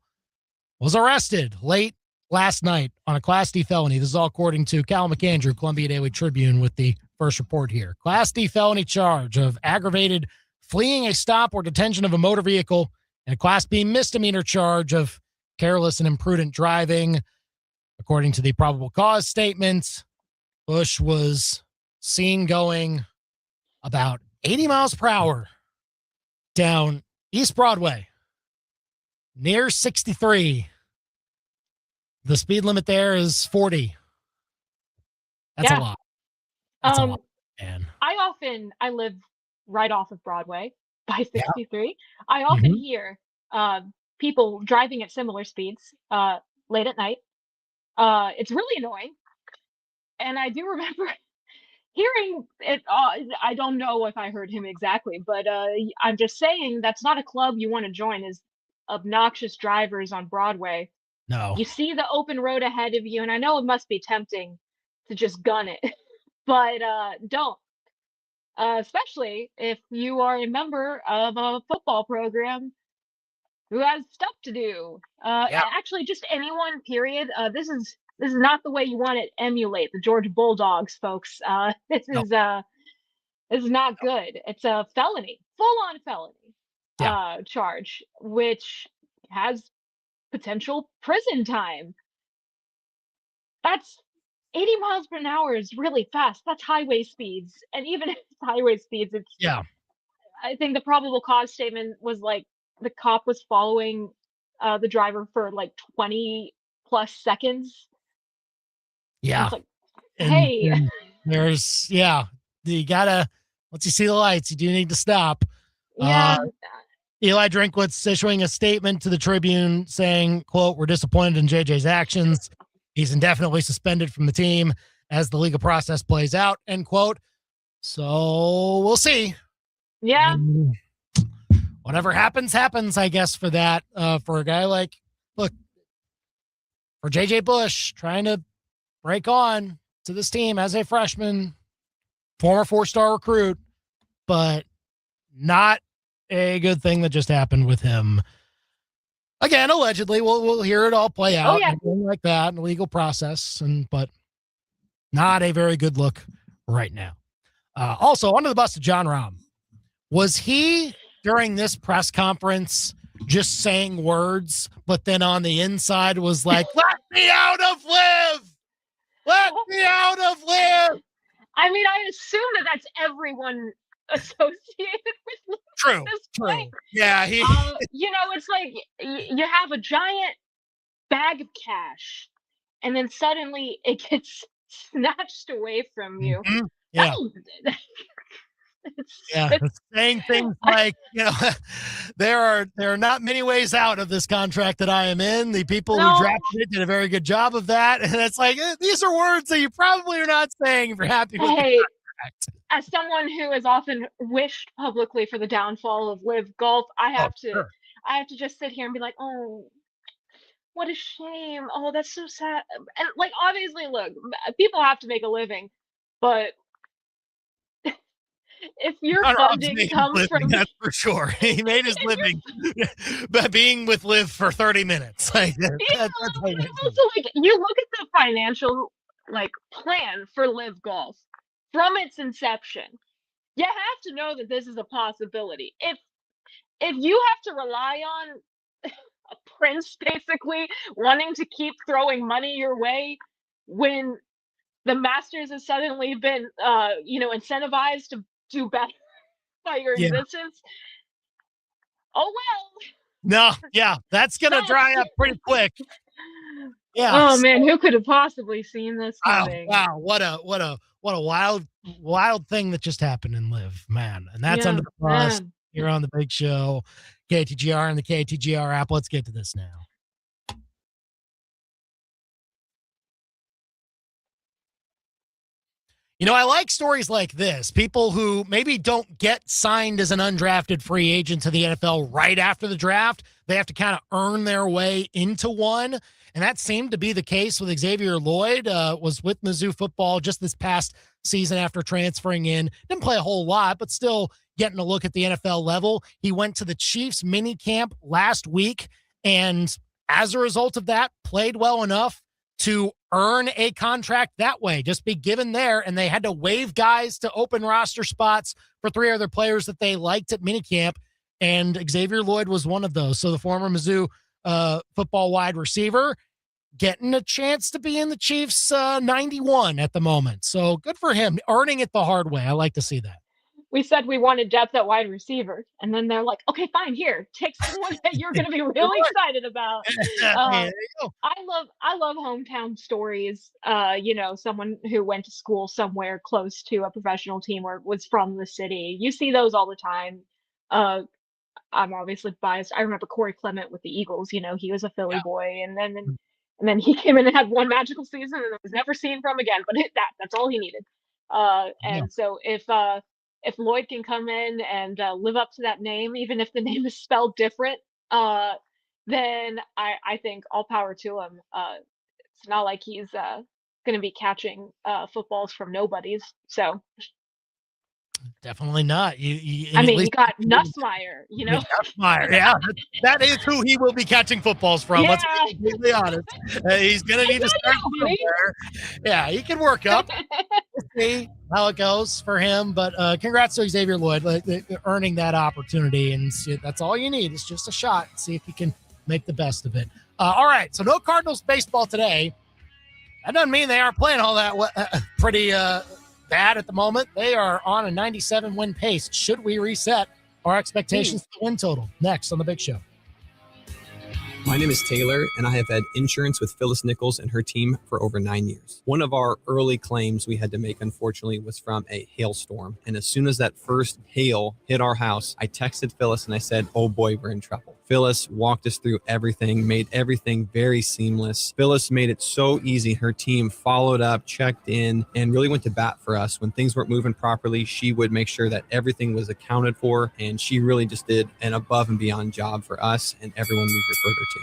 was arrested late last night on a Class D felony. This is all according to Cal McAndrew, Columbia Daily Tribune, with the first report here. Class D felony charge of aggravated fleeing a stop or detention of a motor vehicle, and a Class B misdemeanor charge of careless and imprudent driving. According to the probable cause statement, Bush was seen going about 80 miles per hour down East Broadway near 63. The speed limit there is 40. That's a lot. That's a lot, man. I live right off of Broadway by 63. I often hear people driving at similar speeds late at night. It's really annoying. And I do remember hearing it. I don't know if I heard him exactly, but I'm just saying that's not a club you want to join, is obnoxious drivers on Broadway. No. You see the open road ahead of you, and I know it must be tempting to just gun it, but don't. Especially if you are a member of a football program who has stuff to do. Actually, just anyone, period. This is not the way you want to emulate the Georgia Bulldogs, folks. This is not good. It's a felony, full-on felony charge, which has potential prison time. That's 80 miles per hour is really fast. That's highway speeds. And even if it's highway speeds, it's I think the probable cause statement was like the cop was following the driver for like 20 plus seconds. Yeah. It's like, hey. And there's, you gotta, once you see the lights, you do need to stop. Yeah. Eli Drinkwitz issuing a statement to the Tribune saying, quote, "We're disappointed in JJ's actions. He's indefinitely suspended from the team as the legal process plays out," end quote. So we'll see. Yeah. And whatever happens, I guess, for that. For a guy like, look, for JJ Bush trying to break on to this team as a freshman, former 4-star recruit, but not a good thing that just happened with him. Again, allegedly, we'll hear it all play out, and everything like that, and the legal process, but not a very good look right now. Also, under the bus to John Rahm. Was he, during this press conference, just saying words, but then on the inside was like, "Let me out of Liv! Let me out of Liv!" I mean, I assume that's everyone associated with True. Yeah, it's like you have a giant bag of cash, and then suddenly it gets snatched away from you. Mm-hmm. Yeah. Saying things like, there are not many ways out of this contract that I am in. The people who drafted it did a very good job of that. And it's like, these are words that you probably are not saying if you're happy with the contract. As someone who has often wished publicly for the downfall of Live Golf, I have to just sit here and be like, oh, what a shame. Oh, that's so sad. And like, obviously, look, people have to make a living, but if your funding comes from, that's for sure. He made his living by being with Liv for 30 minutes. Like, that's also, like, you look at the financial plan for Live Golf from its inception. You have to know that this is a possibility. If you have to rely on a prince basically wanting to keep throwing money your way when the Masters has suddenly been incentivized to do better by your existence. Oh well. No, that's gonna dry up pretty quick. Yeah. Oh man, who could have possibly seen this coming? Wow, what a wild thing that just happened in Live, man. And that's under the bus. You're on the big show, KTGR and the KTGR app. Let's get to this now. I like stories like this. People who maybe don't get signed as an undrafted free agent to the NFL right after the draft. They have to kind of earn their way into one. And that seemed to be the case with Xavier Lloyd, was with Mizzou football just this past season after transferring in. Didn't play a whole lot, but still getting a look at the NFL level. He went to the Chiefs mini camp last week, and as a result of that, played well enough to earn a contract that way, just be given there. And they had to waive guys to open roster spots for 3 other players that they liked at minicamp. And Xavier Lloyd was one of those. So the former Mizzou football wide receiver getting a chance to be in the Chiefs 91 at the moment. So good for him, earning it the hard way. I like to see that. We said we wanted depth at wide receiver, and then they're like, okay, fine, here, take someone that you're going to be really excited about. I love hometown stories. Someone who went to school somewhere close to a professional team or was from the city. You see those all the time. I'm obviously biased. I remember Corey Clement with the Eagles. He was a Philly boy, and then he came in and had one magical season and was never seen from again. But that's all he needed. So if Lloyd can come in and live up to that name, even if the name is spelled different, then I think all power to him. It's not like he's going to be catching footballs from nobodies. So definitely not. You got Nussmeier, Nussmeier, yeah. That is who he will be catching footballs from. Yeah. Let's be completely honest. He's going to need to start somewhere. Yeah, he can work up. We'll see how it goes for him. But congrats to Xavier Lloyd earning that opportunity. And that's all you need. It's just a shot. See if you can make the best of it. All right, so no Cardinals baseball today. That doesn't mean they aren't playing all that pretty bad at the moment. They are on a 97 win pace. Should we reset our expectations for the win total? Next on The Big Show. My name is Taylor, and I have had insurance with Phyllis Nichols and her team for over 9 years. One of our early claims we had to make, unfortunately, was from a hailstorm. And as soon as that first hail hit our house, I texted Phyllis and I said, oh boy, we're in trouble. Phyllis walked us through everything, made everything very seamless. Phyllis made it so easy. Her team followed up, checked in, and really went to bat for us. When things weren't moving properly, she would make sure that everything was accounted for, and she really just did an above and beyond job for us and everyone we referred her to.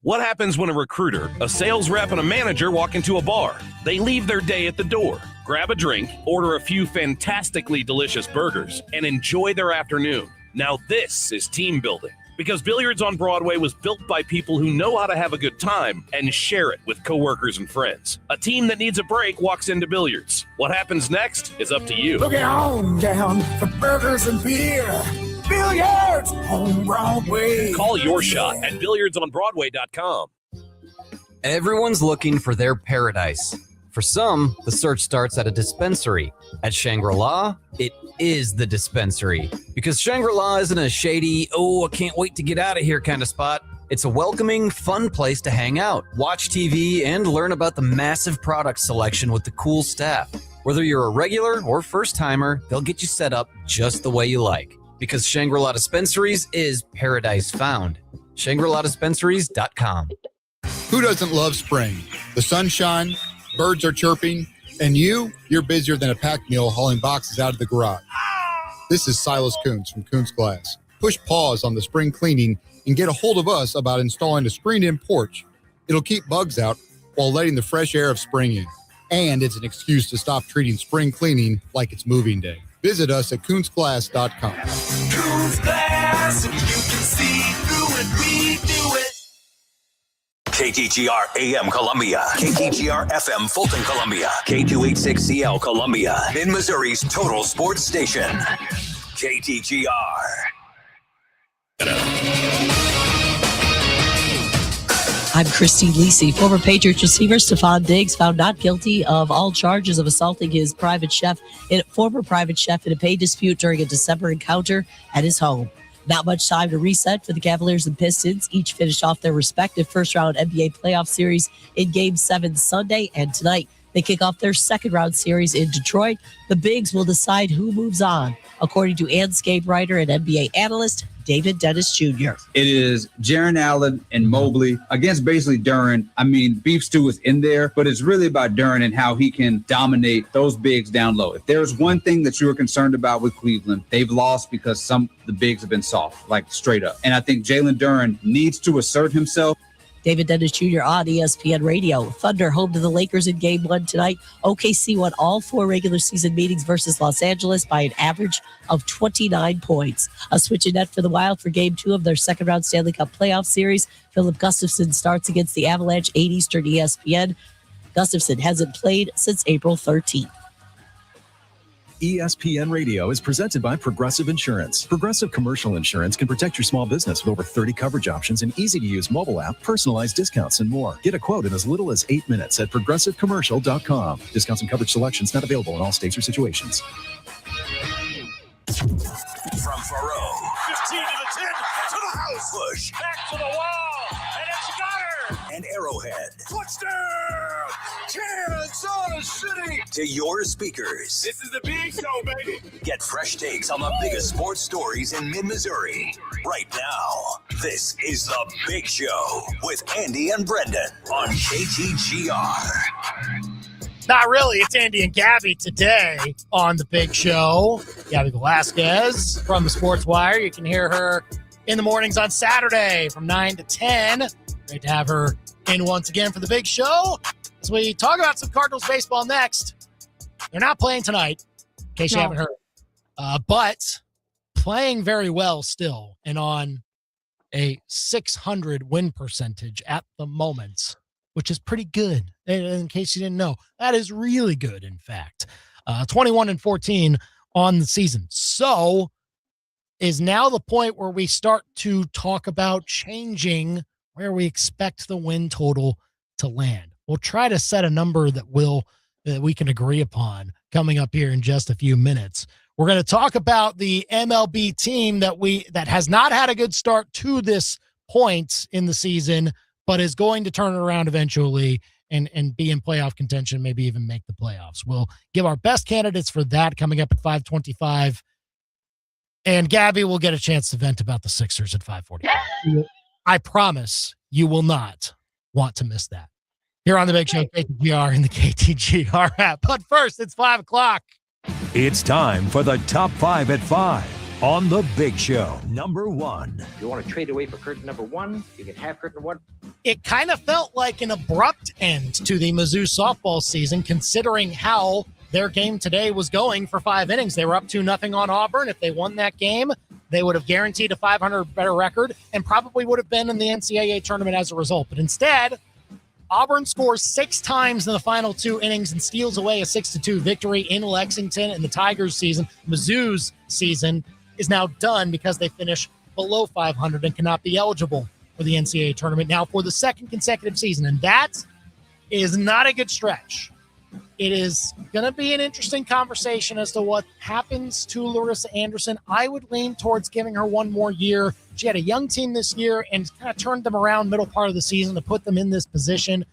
What happens when a recruiter, a sales rep, and a manager walk into a bar? They leave their day at the door, grab a drink, order a few fantastically delicious burgers, and enjoy their afternoon. Now this is team building. Because Billiards on Broadway was built by people who know how to have a good time and share it with coworkers and friends. A team that needs a break walks into Billiards. What happens next is up to you. Looking on down for burgers and beer. Billiards on Broadway. Call your shot at billiardsonbroadway.com. Everyone's looking for their paradise. For some, the search starts at a dispensary. At Shangri-La, it is the dispensary. Because Shangri-La isn't a shady, I can't wait to get out of here kind of spot. It's a welcoming, fun place to hang out, watch TV, and learn about the massive product selection with the cool staff. Whether you're a regular or first-timer, they'll get you set up just the way you like. Because Shangri-La Dispensaries is paradise found. ShangriLaDispensaries.com. Who doesn't love spring? The sunshine, birds are chirping, and you're busier than a packed mule hauling boxes out of the garage. This is Silas Kuntz from Kuntz Glass. Push pause on the spring cleaning and get a hold of us about installing a screened-in porch. It'll keep bugs out while letting the fresh air of spring in. And it's an excuse to stop treating spring cleaning like it's moving day. Visit us at KuntzGlass.com. Kuntz Glass, you can see through it, we do it. KTGR AM Columbia, KTGR FM Fulton Columbia, K286CL Columbia, in Missouri's total sports station, KTGR. I'm Christine Lisi. Former Patriots receiver Stephon Diggs found not guilty of all charges of assaulting his former private chef in a pay dispute during a December encounter at his home. Not much time to reset for the Cavaliers and Pistons. Each finished off their respective first-round NBA playoff series in Game 7 Sunday, and tonight they kick off their second-round series in Detroit. The Bigs will decide who moves on. According to Anscape writer and NBA analyst David Dennis Jr. It is Jaron Allen and Mobley against basically Duren. I mean, Beef Stew is in there, but it's really about Duren and how he can dominate those bigs down low. If there's one thing that you were concerned about with Cleveland, they've lost because some of the bigs have been soft, like straight up. And I think Jalen Duren needs to assert himself. David Dennis Jr. on ESPN Radio. Thunder home to the Lakers in Game 1 tonight. OKC won all 4 regular season meetings versus Los Angeles by an average of 29 points. A switch in net for the Wild for Game 2 of their second-round Stanley Cup playoff series. Philip Gustafson starts against the Avalanche, 8 Eastern ESPN. Gustafson hasn't played since April 13th. ESPN Radio is presented by Progressive Insurance. Progressive Commercial Insurance can protect your small business with over 30 coverage options, an easy-to-use mobile app, personalized discounts, and more. Get a quote in as little as 8 minutes at progressivecommercial.com. Discounts and coverage selections not available in all states or situations. From Faro. 15 to the 10, to the house. Push. Back to the wall, and it's got her. And Arrowhead. Touchdown! Kansas City! To your speakers. This is the big show, baby. Get fresh takes on the biggest sports stories in mid-Missouri. Right now, this is The Big Show with Andy and Brendan on KTGR. Not really. It's Andy and Gabby today on The Big Show. Gabby Velasquez from the Sports Wire. You can hear her in the mornings on Saturday from 9 to 10. Great to have her in once again for The Big Show. As we talk about some Cardinals baseball next. They're not playing tonight, in case you haven't heard. But playing very well still and on a 600 win percentage at the moment, which is pretty good. In case you didn't know, that is really good, in fact. 21-14 on the season. So is now the point where we start to talk about changing where we expect the win total to land. We'll try to set a number that we can agree upon coming up here in just a few minutes. We're going to talk about the MLB team that has not had a good start to this point in the season, but is going to turn it around eventually and be in playoff contention, maybe even make the playoffs. We'll give our best candidates for that coming up at 5:25. And Gabby will get a chance to vent about the Sixers at 5:40. I promise you will not want to miss that. Here on The Big Show, KTGR and the KTGR app. But first, it's 5 o'clock. It's time for the Top 5 at 5 on The Big Show. Number 1. If you want to trade away for curtain number 1, you can have curtain 1. It kind of felt like an abrupt end to the Mizzou softball season, considering how their game today was going for 5 innings. They were up 2-0 on Auburn. If they won that game, they would have guaranteed a 500 better record and probably would have been in the NCAA tournament as a result. But instead, Auburn scores 6 times in the final 2 innings and steals away a 6-2 victory in Lexington. And the Tigers' season, Mizzou's season, is now done because they finish below 500 and cannot be eligible for the NCAA tournament now for the second consecutive season. And that is not a good stretch. It is going to be an interesting conversation as to what happens to Larissa Anderson. I would lean towards giving her one more year. She had a young team this year and kind of turned them around middle part of the season to put them in this position.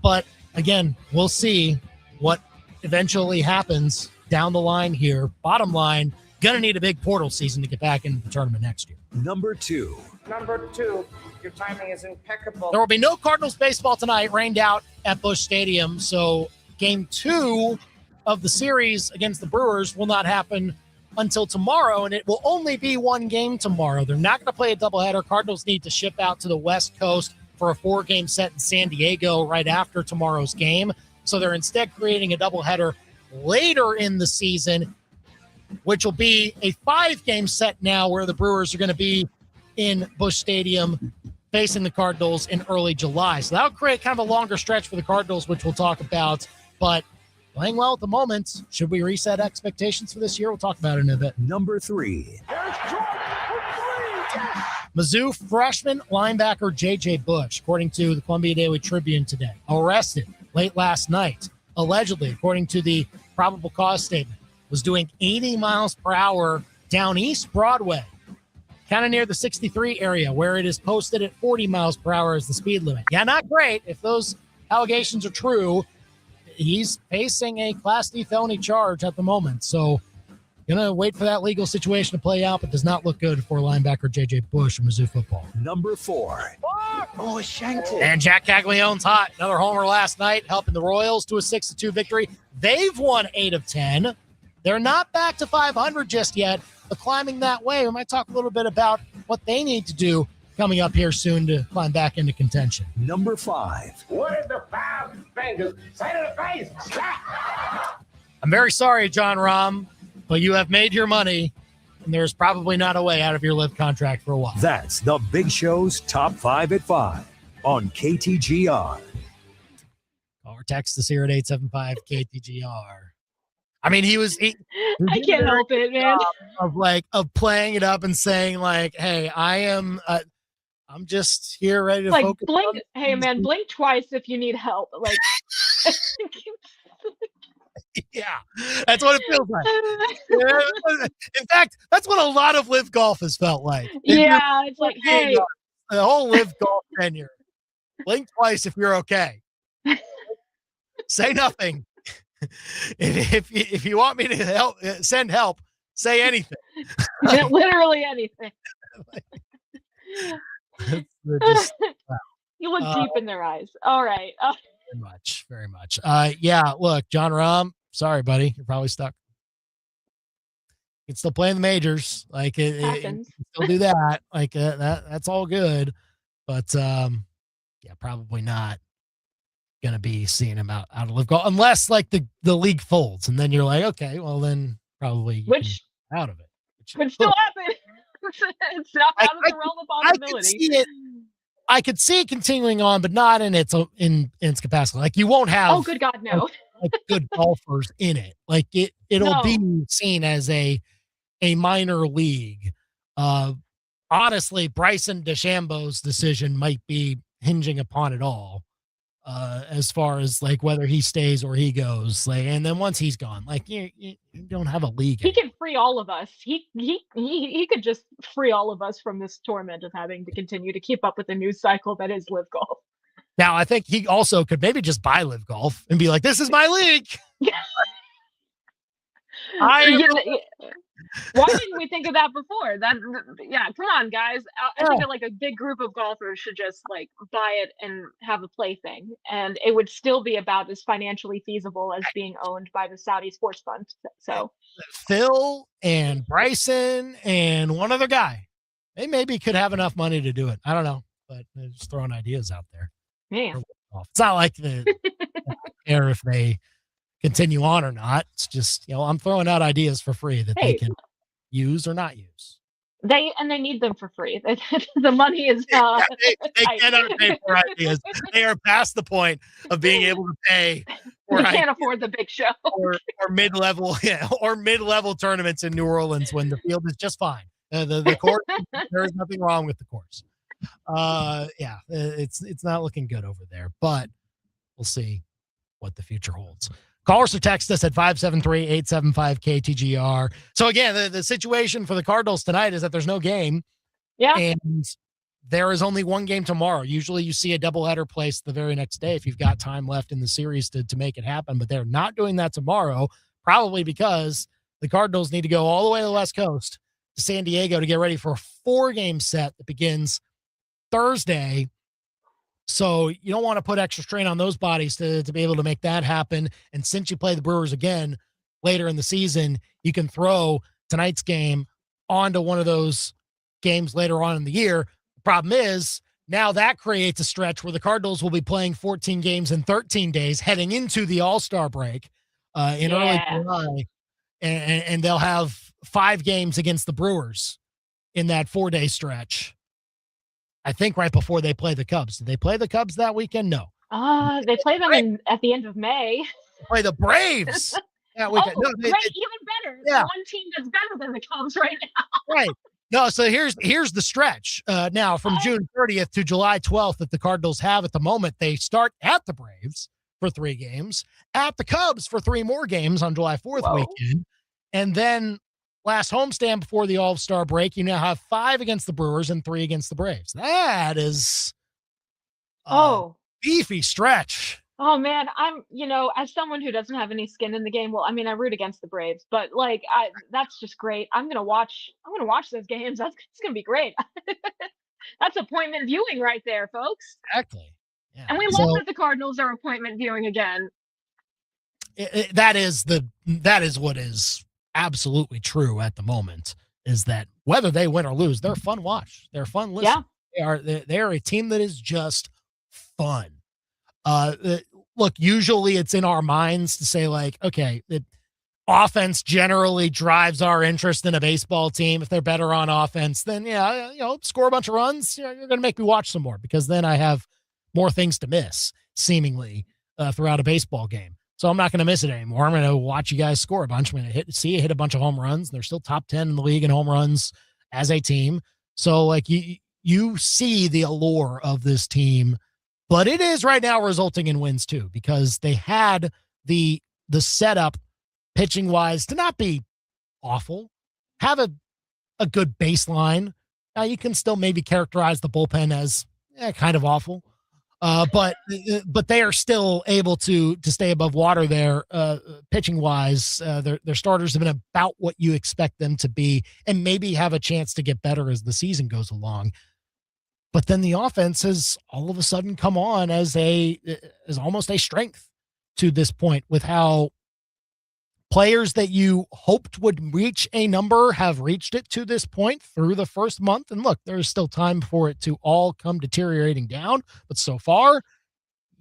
But again, we'll see what eventually happens down the line here. Bottom line, going to need a big portal season to get back into the tournament next year. Number 2. Number 2, your timing is impeccable. There will be no Cardinals baseball tonight, rained out at Busch Stadium. So Game 2 of the series against the Brewers will not happen until tomorrow, and it will only be one game tomorrow. They're not going to play a doubleheader. Cardinals need to ship out to the West Coast for a 4-game set in San Diego right after tomorrow's game. So they're instead creating a doubleheader later in the season, which will be a 5-game set now where the Brewers are going to be in Busch Stadium facing the Cardinals in early July. So that'll create kind of a longer stretch for the Cardinals, which we'll talk about. But playing well at the moment. Should we reset expectations for this year? We'll talk about it in a bit. Number 3. Mizzou freshman linebacker J.J. Bush, according to the Columbia Daily Tribune today, arrested late last night, allegedly, according to the probable cause statement, was doing 80 miles per hour down East Broadway, kind of near the 63 area, where it is posted at 40 miles per hour as the speed limit. Yeah, not great. If those allegations are true, he's facing a Class D felony charge at the moment. So Gonna wait for that legal situation to play out, but does not look good for linebacker J.J. Bush in Mizzou football. Number 4. Oh, shanked it. And Jack Caglianone's hot. Another homer last night, helping the Royals to a 6-2 victory. They've won 8 of 10. They're not back to 500 just yet, but climbing that way. We might talk a little bit about what they need to do coming up here soon to climb back into contention. Number 5. Where's the 5 fingers? Say to the face. I'm very sorry, John Rahm, but you have made your money, and there's probably not a way out of your live contract for a while. That's the Big Show's Top 5 at 5 on KTGR. Call or text us here at 875-KTGR. I mean, he I can't help it, man. Of playing it up and saying like, "Hey, I'm just here ready to like focus." Blink, hey man, blink twice if you need help. Like, yeah, that's what it feels like. In fact, that's what a lot of live golf has felt like. Yeah, it's like, hey, the whole live golf tenure. Blink twice if you're okay. Say nothing. If you want me to send help, say anything. Literally anything. You look deep in their eyes. All right. Very much. Yeah, look, John Rahm, sorry, buddy. You're probably stuck. You can still play in the majors. Like, it you can still do that. Like, that's all good. But, yeah, probably not going to be seeing him out of live golf unless, like, the league folds. And then you're like, okay, well, then probably out of it. Which still happen. It's not out of the realm of possibility. I could see it continuing on, but not in its capacity. Like, you won't have. Oh, good God, no. Like good golfers in it. Like it'll be seen as a minor league. Honestly, Bryson DeChambeau's decision might be hinging upon it all. As far as like whether he stays or he goes, like, and then once he's gone, like you don't have a league. He can free all of us. He could just free all of us from this torment of having to continue to keep up with the news cycle that is live golf. Now, I think he also could maybe just buy live golf and be like, "This is my league." Why didn't we think of that before? Come on, guys. I think that like a big group of golfers should just like buy it and have a plaything, and it would still be about as financially feasible as being owned by the Saudi sports fund. So Phil and Bryson and one other guy, they maybe could have enough money to do it. I don't know, but they're just throwing ideas out there. Yeah, it's not like I don't care if they continue on or not. It's just, I'm throwing out ideas for free that they can use or not use. They need them for free. The money is they cannot pay for ideas. They are past the point of being able to pay. We can't afford the big show or mid-level or mid-level tournaments in New Orleans when the field is just fine. The course, there is nothing wrong with the course. It's not looking good over there, but we'll see what the future holds. Call us or text us at 573-875-KTGR. So again, the situation for the Cardinals tonight is that there's no game. Yeah. And there is only one game tomorrow. Usually you see a doubleheader placed the very next day if you've got time left in the series to make it happen, but they're not doing that tomorrow, probably because the Cardinals need to go all the way to the West Coast to San Diego to get ready for a 4-game set that begins Thursday. So you don't want to put extra strain on those bodies to be able to make that happen. And since you play the Brewers again later in the season, you can throw tonight's game onto one of those games later on in the year. The problem is now that creates a stretch where the Cardinals will be playing 14 games in 13 days heading into the All-Star break in early July. And they'll have 5 games against the Brewers in that 4-day stretch. I think right before they play the Cubs. Did they play the Cubs that weekend? No. They play them at the end of May. They play the Braves that weekend. Oh, even better. Yeah. One team that's better than the Cubs right now. Right. No, so here's the stretch. Now from June 30th to July 12th that the Cardinals have at the moment. They start at the Braves for 3 games, at the Cubs for 3 more games on July 4th weekend, and then last homestand before the All-Star break, you now have 5 against the Brewers and 3 against the Braves. That is a beefy stretch. Oh man, as someone who doesn't have any skin in the game, well, I mean, I root against the Braves, but like, that's just great. I'm gonna watch those games. It's gonna be great. That's appointment viewing right there, folks. Exactly. Yeah. And we love that the Cardinals are appointment viewing again. That is what is absolutely true at the moment, is that whether they win or lose, they're fun watch. They're fun listen. Yeah. They are a team that is just fun. Look, usually it's in our minds to say like, okay, the offense generally drives our interest in a baseball team. If they're better on offense, then score a bunch of runs. You're going to make me watch some more, because then I have more things to miss seemingly throughout a baseball game. So I'm not going to miss it anymore. I'm going to watch you guys score a bunch. I'm going to hit a bunch of home runs. They're still top 10 in the league in home runs as a team. So like you see the allure of this team, but it is right now resulting in wins too, because they had the setup pitching wise to not be awful, have a good baseline. Now you can still maybe characterize the bullpen as kind of awful. But they are still able to stay above water there, pitching wise. Their starters have been about what you expect them to be, and maybe have a chance to get better as the season goes along. But then the offense has all of a sudden come on as almost a strength to this point, with how players that you hoped would reach a number have reached it to this point through the first month. And look, there's still time for it to all come deteriorating down. But so far,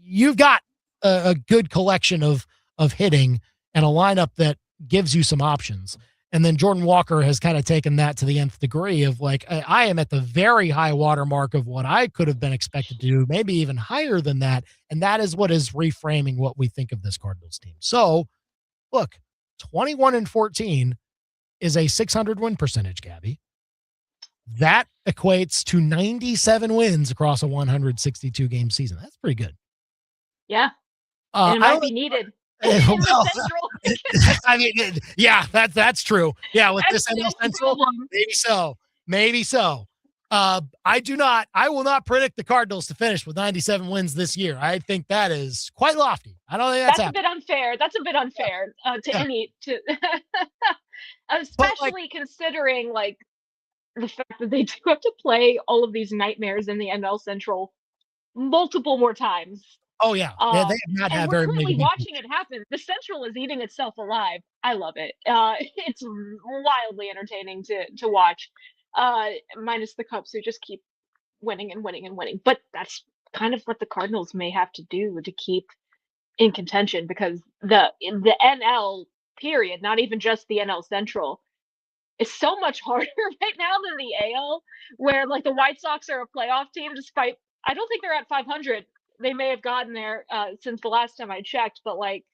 you've got a good collection of hitting and a lineup that gives you some options. And then Jordan Walker has kind of taken that to the nth degree of like, I am at the very high water mark of what I could have been expected to do, maybe even higher than that. And that is what is reframing what we think of this Cardinals team. So look, 21-14 is a 600 win percentage, Gabby. That equates to 97 wins across a 162 game season. That's pretty good. Yeah. And it might be needed. Well, I mean, yeah, that's true. Yeah, with That's this NL the Central, problem. maybe so. I will not predict the Cardinals to finish with 97 wins this year. I think that is quite lofty. I don't think that's a bit unfair. That's a bit unfair especially considering like the fact that they do have to play all of these nightmares in the NL Central multiple more times. Oh yeah, they have not had very many. We're currently watching it happen. The Central is eating itself alive. I love it. It's wildly entertaining to watch. Minus the Cubs, who just keep winning and winning and winning. But that's kind of what the Cardinals may have to do to keep in contention, because the NL period, not even just the NL Central, is so much harder right now than the AL, where like the White Sox are a playoff team, despite I don't think they're at 500. They may have gotten there since the last time I checked, but like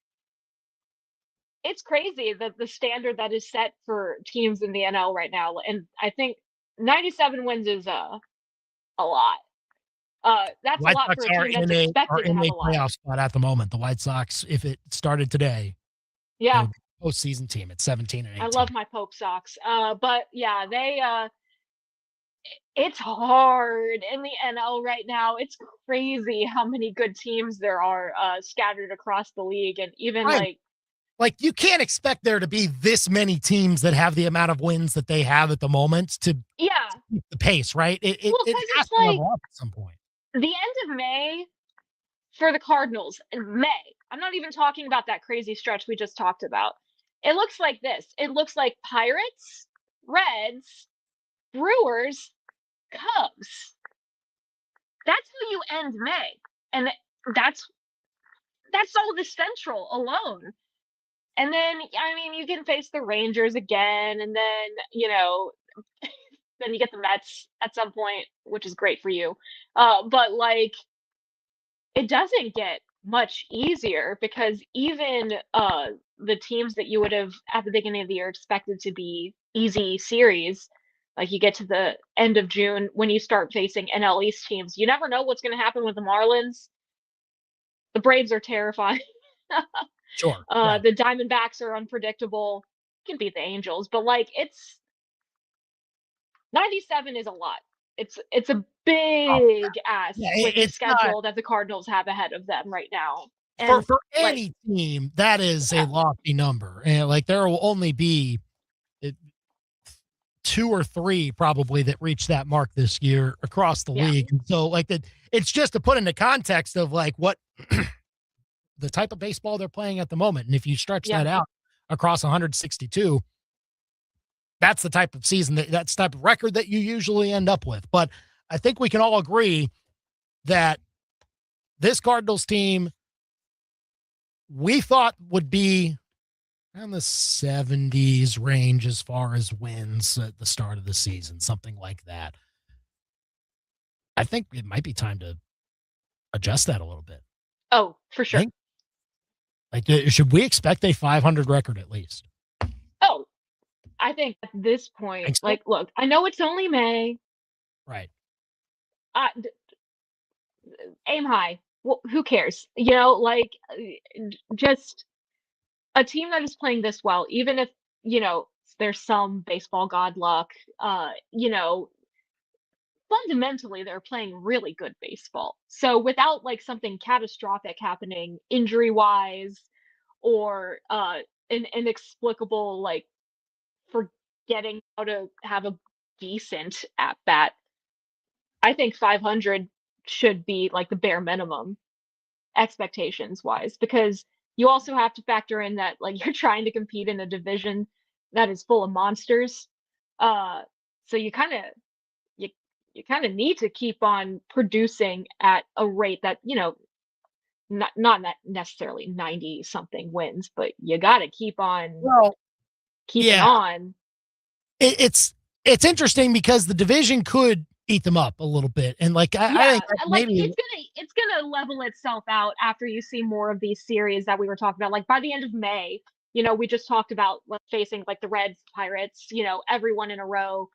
it's crazy that the standard that is set for teams in the NL right now, and I think 97 wins is a lot. That's White a lot Sox for a team that's expected to have a lot. playoff spot at the moment. The White Sox, if it started today, yeah, postseason team at 17 and 18. I love my Pope Sox. But yeah, it's hard in the NL right now. It's crazy how many good teams there are scattered across the league, and even like you can't expect there to be this many teams that have the amount of wins that they have at the moment to keep the pace, right? It has to level up at some point. The end of May for the Cardinals, in May, I'm not even talking about that crazy stretch we just talked about. It looks like this. It looks like Pirates, Reds, Brewers, Cubs. That's how you end May. And that's all the Central alone. And then, I mean, you can face the Rangers again, and then, then you get the Mets at some point, which is great for you. But, like, it doesn't get much easier, because even the teams that you would have, at the beginning of the year, expected to be easy series, like you get to the end of June, when you start facing NL East teams, you never know what's going to happen with the Marlins. The Braves are terrifying. Sure. The Diamondbacks are unpredictable. You can beat the Angels, but like 97 is a lot. It's a big ask with the schedule that the Cardinals have ahead of them right now. And for any team, that is a lofty number. And like there will only be 2 or 3 probably that reach that mark this year across the league. And so like that, it's just to put into context of like what the type of baseball they're playing at the moment. And if you stretch that out across 162, that's the type of season that's the type of record that you usually end up with. But I think we can all agree that this Cardinals team we thought would be around the 70s range as far as wins at the start of the season, something like that. I think it might be time to adjust that a little bit. Oh, for sure. Should we expect a 500 record at least? Oh, I think at this point, like, look, I know it's only May. Right. Aim high. Well, who cares? You know, like, just a team that is playing this well, even if, you know, there's some baseball god luck, you know, fundamentally they're playing really good baseball. So without like something catastrophic happening injury wise or an inexplicable like forgetting how to have a decent at bat, I think 500 should be like the bare minimum expectations wise, because you also have to factor in that like you're trying to compete in a division that is full of monsters. So you kind of need to keep on producing at a rate that, you know, not necessarily 90 something wins, but you got to keep on keeping on. It's interesting because the division could eat them up a little bit. And like, I think like maybe it's gonna level itself out after you see more of these series that we were talking about. Like by the end of May, you know, we just talked about facing like the Reds, Pirates, you know, everyone in a row.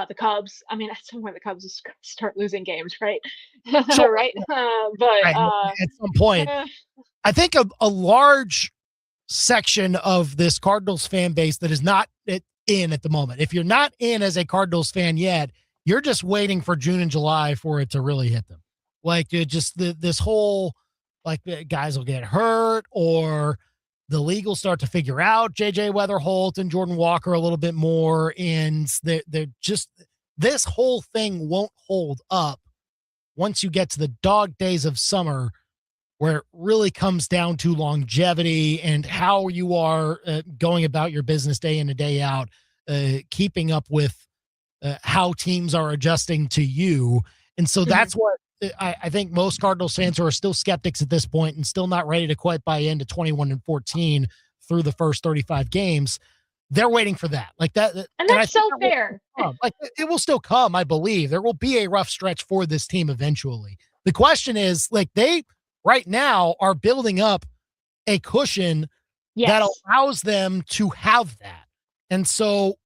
The Cubs. I mean, at some point the Cubs just start losing games, right? Sure. Right. At some point, I think a large section of this Cardinals fan base that is not in at the moment. If you're not in as a Cardinals fan yet, you're just waiting for June and July for it to really hit them. Like just this whole, like guys will get hurt or the league will start to figure out JJ Weatherholt and Jordan Walker a little bit more. And they're just, this whole thing won't hold up once you get to the dog days of summer, where it really comes down to longevity and how you are going about your business day in and day out, keeping up with how teams are adjusting to you. And so that's what I think most Cardinals fans who are still skeptics at this point and still not ready to quite buy into 21-14 through the first 35 games. They're waiting for that. Like that. And that's so fair. Like it will still come, I believe. There will be a rough stretch for this team eventually. The question is, like, they right now are building up a cushion that allows them to have that. And so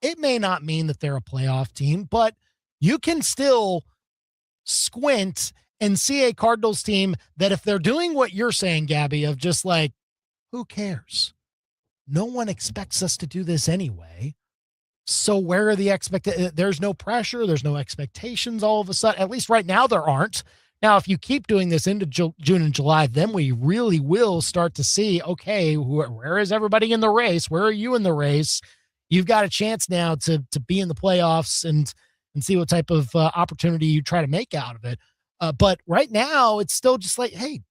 it may not mean that they're a playoff team, but you can still squint and see a Cardinals team that if they're doing what you're saying, Gabby, of just like, who cares? No one expects us to do this anyway. So where are the there's no pressure. There's no expectations all of a sudden. At least right now there aren't. Now, if you keep doing this into June and July, then we really will start to see, okay, where is everybody in the race? Where are you in the race? You've got a chance now to be in the playoffs and see what type of opportunity you try to make out of it. But right now, it's still just like, hey,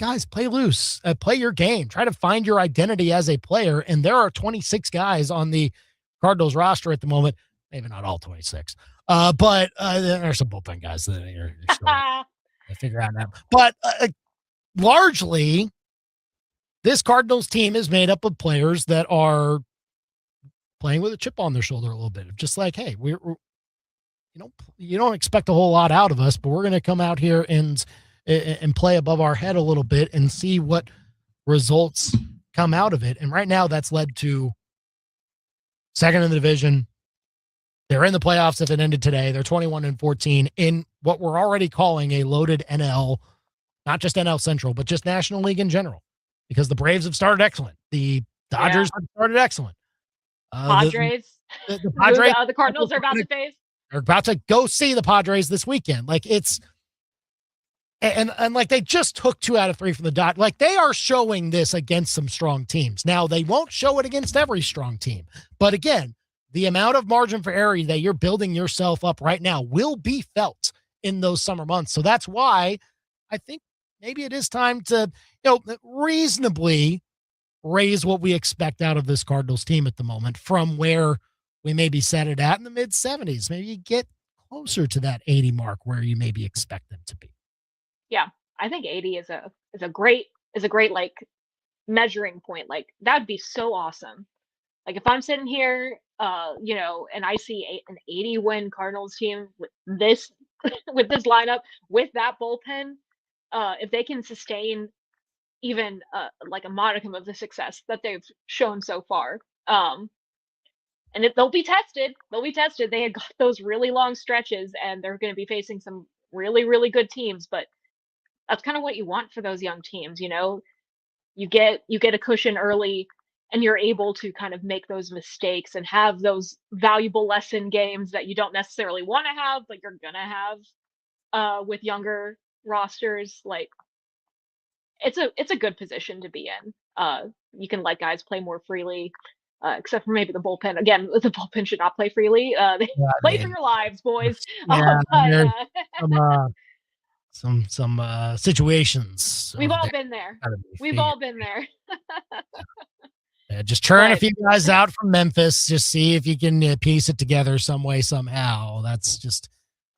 guys, play loose, play your game, try to find your identity as a player. And there are 26 guys on the Cardinals roster at the moment. Maybe not all 26, but there are some bullpen guys that you're still to figure out now. But largely, this Cardinals team is made up of players that are playing with a chip on their shoulder a little bit of just like, hey, we're you don't expect a whole lot out of us, but we're going to come out here and play above our head a little bit and see what results come out of it. And right now that's led to second in the division. They're in the playoffs if it ended today. They're 21-14 in what we're already calling a loaded NL, not just NL Central, but just National League in general, because the Braves have started excellent. The Dodgers have started excellent. Padres. The Padres. The Cardinals are about to face. They're about to go see the Padres this weekend. Like it's And like they just took 2 out of 3 from the Dodgers. Like they are showing this against some strong teams. Now they won't show it against every strong team. But again, the amount of margin for error that you're building yourself up right now will be felt in those summer months. So that's why I think maybe it is time to, reasonably raise what we expect out of this Cardinals team at the moment from where we maybe set it at in the mid 70s. Maybe you get closer to that 80 mark where you maybe expect them to be. Yeah, I think 80 is a great like measuring point. Like that'd be so awesome. Like if I'm sitting here, and I see an 80 win Cardinals team with this with this lineup with that bullpen, if they can sustain even like a modicum of the success that they've shown so far, and they'll be tested. They'll be tested. They had got those really long stretches, and they're going to be facing some really really good teams, but that's kind of what you want for those young teams. You get a cushion early and you're able to kind of make those mistakes and have those valuable lesson games that you don't necessarily want to have, but you're going to have with younger rosters. Like it's a good position to be in. You can let guys play more freely, except for maybe the bullpen. Again, the bullpen should not play freely. They play for your lives, boys. Some situations. We've all been there. We've all been there. Yeah, just churn a few guys out from Memphis. Just see if you can piece it together some way, somehow. That's just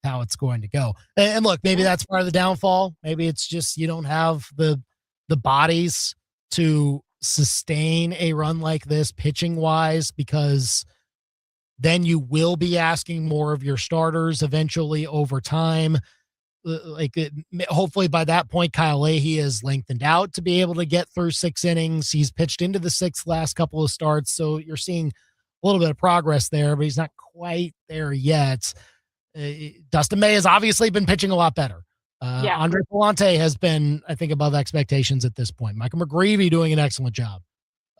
how it's going to go. And look, maybe that's part of the downfall. Maybe it's just you don't have the bodies to sustain a run like this pitching wise, because then you will be asking more of your starters eventually over time. Hopefully by that point, Kyle Leahy has lengthened out to be able to get through 6 innings. He's pitched into the 6th last couple of starts. So you're seeing a little bit of progress there, but he's not quite there yet. Dustin May has obviously been pitching a lot better. Andre Palante has been, I think, above expectations at this point. Michael McGreevy doing an excellent job.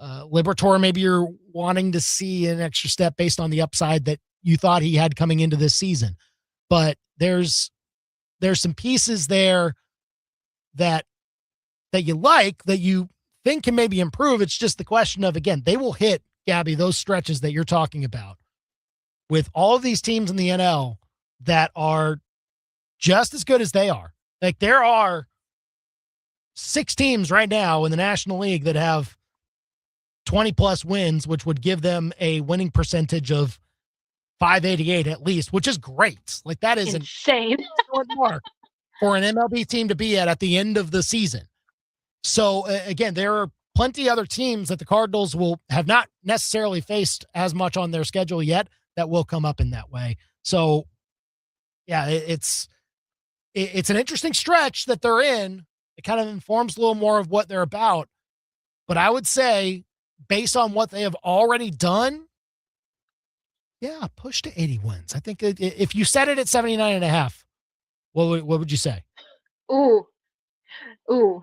Liberatore, maybe you're wanting to see an extra step based on the upside that you thought he had coming into this season. But there's some pieces there that you like, that you think can maybe improve. It's just the question of, again, they will hit, Gabby, those stretches that you're talking about with all of these teams in the NL that are just as good as they are. Like there are 6 teams right now in the National League that have 20 plus wins, which would give them a winning percentage of 588 at least, which is great. Like that is insane mark for an MLB team to be at the end of the season. So again, there are plenty other teams that the Cardinals will have not necessarily faced as much on their schedule yet that will come up in that way. So yeah, it's an interesting stretch that they're in. It kind of informs a little more of what they're about. But I would say, based on what they have already done, yeah, push to 80 wins. I think if you set it at 79.5, what would you say? Ooh. You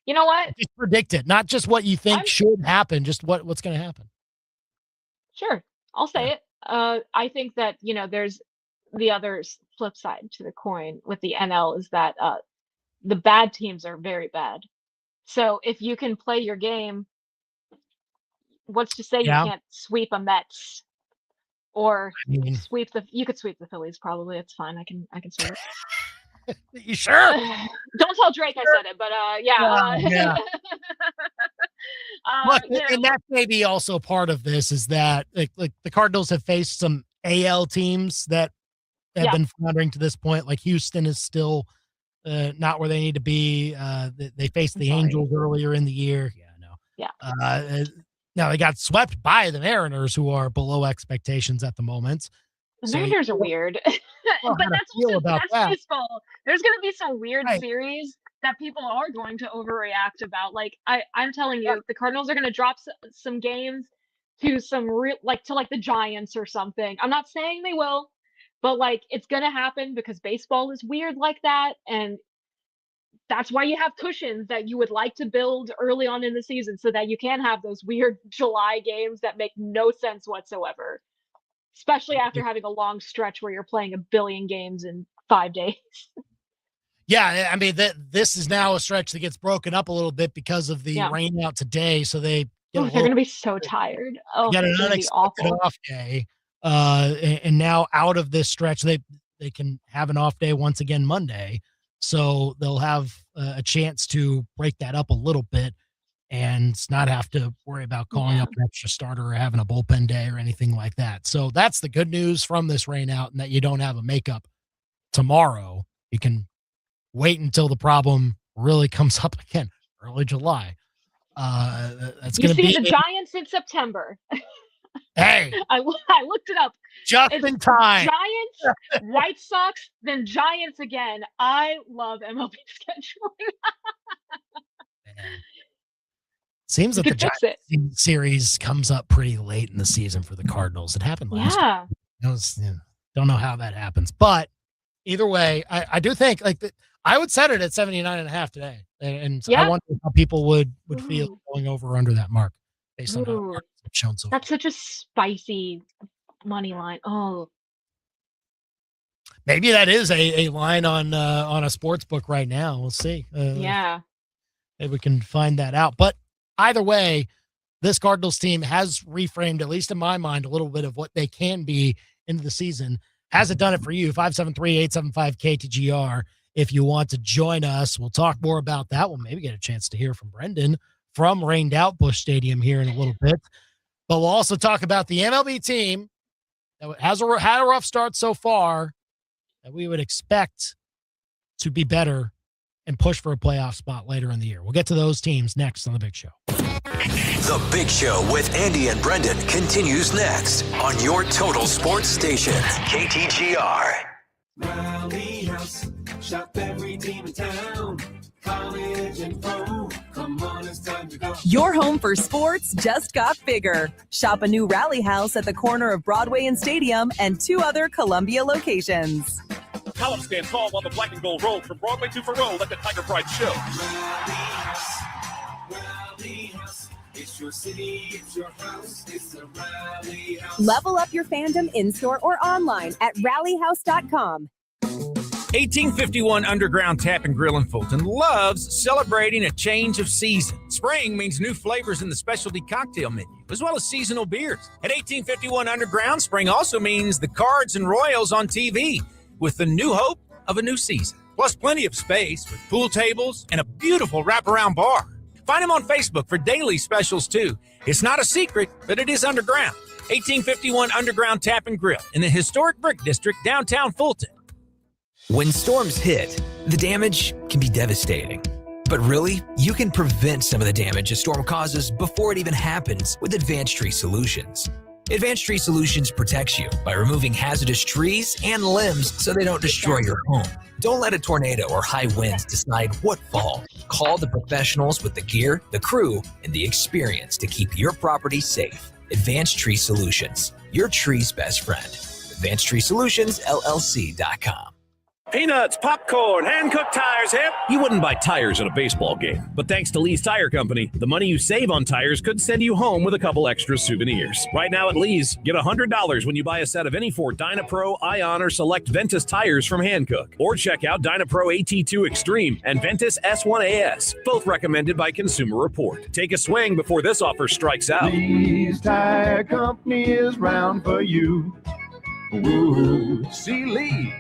know what? Just predict it, not just what you think should happen, just what's going to happen. Sure, I'll say it. I think that, there's the other flip side to the coin with the NL is that the bad teams are very bad. So if you can play your game, what's to say you can't sweep a Mets? Or you could sweep the Phillies. Probably it's fine. I can say it. You sure? Don't tell Drake I said it, but yeah. Look, and that's maybe also part of this is that like the Cardinals have faced some AL teams that have been floundering to this point. Like Houston is still not where they need to be. They faced the Angels earlier in the year. Now they got swept by the Mariners, who are below expectations at the moment. The Mariners are weird, but that's baseball. There's going to be some weird series that people are going to overreact about. Like I'm telling you, the Cardinals are going to drop some games to some real, to the Giants or something. I'm not saying they will, but it's going to happen because baseball is weird like that, and that's why you have cushions that you would like to build early on in the season so that you can have those weird July games that make no sense whatsoever, especially after having a long stretch where you're playing a billion games in 5 days. Yeah, I mean, this is now a stretch that gets broken up a little bit because of the rain out today. So they're going to be so tired. Oh, got an it's going to be unexpected awful. off day. And now out of this stretch, they can have an off day once again Monday. So they'll have a chance to break that up a little bit and not have to worry about calling up an extra starter or having a bullpen day or anything like that. So that's the good news from this rain out, and that you don't have a makeup tomorrow. You can wait until the problem really comes up again, early July. That's going to be the Giants in September. Hey, I looked it up. Just in time. Giants, White Sox, then Giants again. I love MLB scheduling. Seems that the Giants series comes up pretty late in the season for the Cardinals. It happened last year. Don't know how that happens. But either way, I do think I would set it at 79.5 today. And I wonder how people would feel going over or under that mark based on how it's shown so far. That's such a spicy money line. Oh. Maybe that is a line on a sports book right now. We'll see. Yeah. Maybe we can find that out. But either way, this Cardinals team has reframed, at least in my mind, a little bit of what they can be into the season. Hasn't done it for you. 573-875-KTGR. If you want to join us, we'll talk more about that. We'll maybe get a chance to hear from Brendan from rained out Busch Stadium here in a little bit. But we'll also talk about the MLB team that had a rough start so far that we would expect to be better and push for a playoff spot later in the year. We'll get to those teams next on The Big Show. The Big Show with Andy and Brendan continues next on your total sports station, KTGR. Rally House, shop every team in town. College and pro, come on, it's time to go. Your home for sports just got bigger. Shop a new Rally House at the corner of Broadway and Stadium and 2 other Columbia locations. Column stand tall while the black and gold roll from Broadway to Faroe at the Tiger Pride show. Rally House, it's your city, it's your house, it's the Rally House. Level up your fandom in-store or online at rallyhouse.com. 1851 Underground Tap and Grill in Fulton loves celebrating a change of season. Spring means new flavors in the specialty cocktail menu, as well as seasonal beers. At 1851 Underground, spring also means the Cards and Royals on TV, with the new hope of a new season. Plus plenty of space with pool tables and a beautiful wraparound bar. Find them on Facebook for daily specials, too. It's not a secret, but it is underground. 1851 Underground Tap and Grill in the historic Brick District, downtown Fulton. When storms hit, the damage can be devastating. But really, you can prevent some of the damage a storm causes before it even happens with Advanced Tree Solutions. Advanced Tree Solutions protects you by removing hazardous trees and limbs so they don't destroy your home. Don't let a tornado or high winds decide what falls. Call the professionals with the gear, the crew, and the experience to keep your property safe. Advanced Tree Solutions, your tree's best friend. AdvancedTreeSolutionsLLC.com. Peanuts, popcorn, hand-cooked tires, hip. You wouldn't buy tires at a baseball game, but thanks to Lee's Tire Company, the money you save on tires could send you home with a couple extra souvenirs. Right now at Lee's, get $100 when you buy a set of any 4 Dynapro, Ion, or Select Ventus tires from Hankook. Or check out Dynapro AT2 Extreme and Ventus S1AS, both recommended by Consumer Report. Take a swing before this offer strikes out. Lee's Tire Company is round for you. Ooh, see Lee's.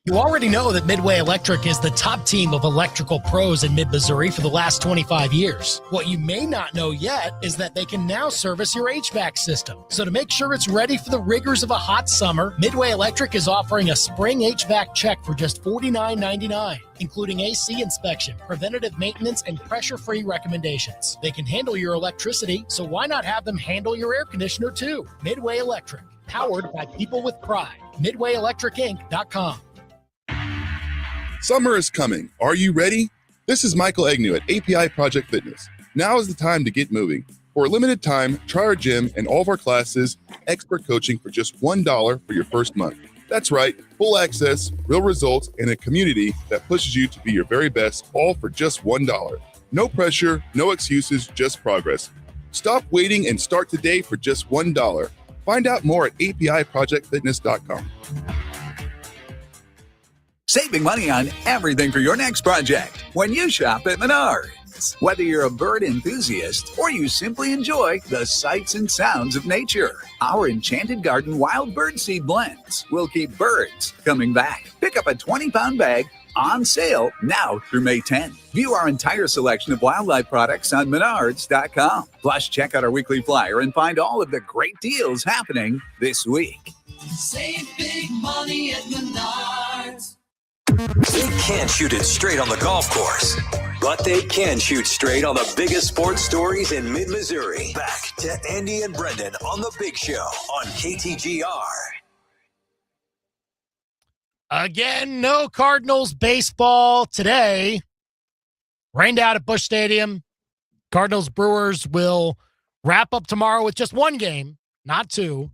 You already know that Midway Electric is the top team of electrical pros in mid-Missouri for the last 25 years. What you may not know yet is that they can now service your HVAC system. So to make sure it's ready for the rigors of a hot summer, Midway Electric is offering a spring HVAC check for just $49.99, including AC inspection, preventative maintenance, and pressure-free recommendations. They can handle your electricity, so why not have them handle your air conditioner too? Midway Electric, powered by people with pride. MidwayElectricInc.com. Summer is coming. Are you ready? This is Michael Agnew at API Project Fitness. Now is the time to get moving. For a limited time, try our gym and all of our classes, expert coaching for just $1 for your first month. That's right, full access, real results, and a community that pushes you to be your very best, all for just $1. No pressure, no excuses, just progress. Stop waiting and start today for just $1. Find out more at APIProjectFitness.com. saving money on everything for your next project when you shop at Menards. Whether you're a bird enthusiast or you simply enjoy the sights and sounds of nature, our Enchanted Garden Wild Birdseed Blends will keep birds coming back. Pick up a 20-pound bag on sale now through May 10. View our entire selection of wildlife products on Menards.com. Plus, check out our weekly flyer and find all of the great deals happening this week. Save big money at Menards. They can't shoot it straight on the golf course, but they can shoot straight on the biggest sports stories in mid-Missouri. Back to Andy and Brendan on The Big Show on KTGR. Again, no Cardinals baseball today. Rained out at Busch Stadium. Cardinals Brewers will wrap up tomorrow with just one game, not two.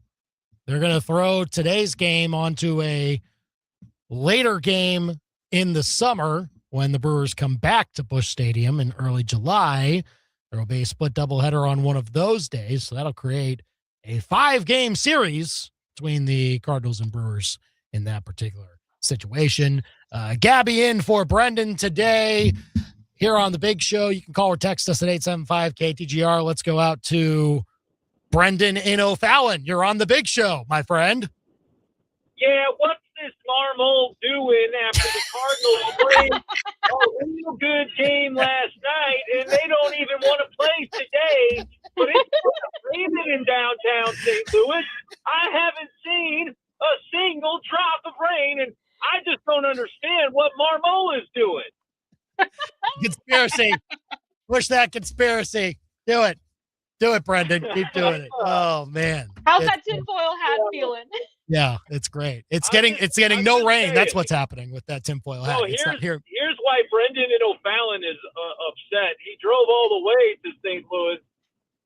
They're going to throw today's game onto a later game in the summer when the Brewers come back to Busch Stadium in early July. There will be a split doubleheader on one of those days, so that'll create a 5-game series between the Cardinals and Brewers in that particular situation. Gabby in for Brendan today here on The Big Show. You can call or text us at 875-KTGR. Let's go out to Brendan in O'Fallon. You're on The Big Show, my friend. Yeah, what's this Marmol doing after the Cardinals played a real good game last night, and they don't even want to play today, but it's raining in downtown St. Louis. I haven't seen a single drop of rain, and I just don't understand what Marmol is doing. Conspiracy. Push that conspiracy. Do it. Do it, Brendan. Keep doing it. Oh, man. How's that tinfoil hat feeling? Yeah, it's great. It's getting no rain. That's what's happening with that tinfoil hat. Oh, It's not here. here's why Brendan in O'Fallon is upset. He drove all the way to St. Louis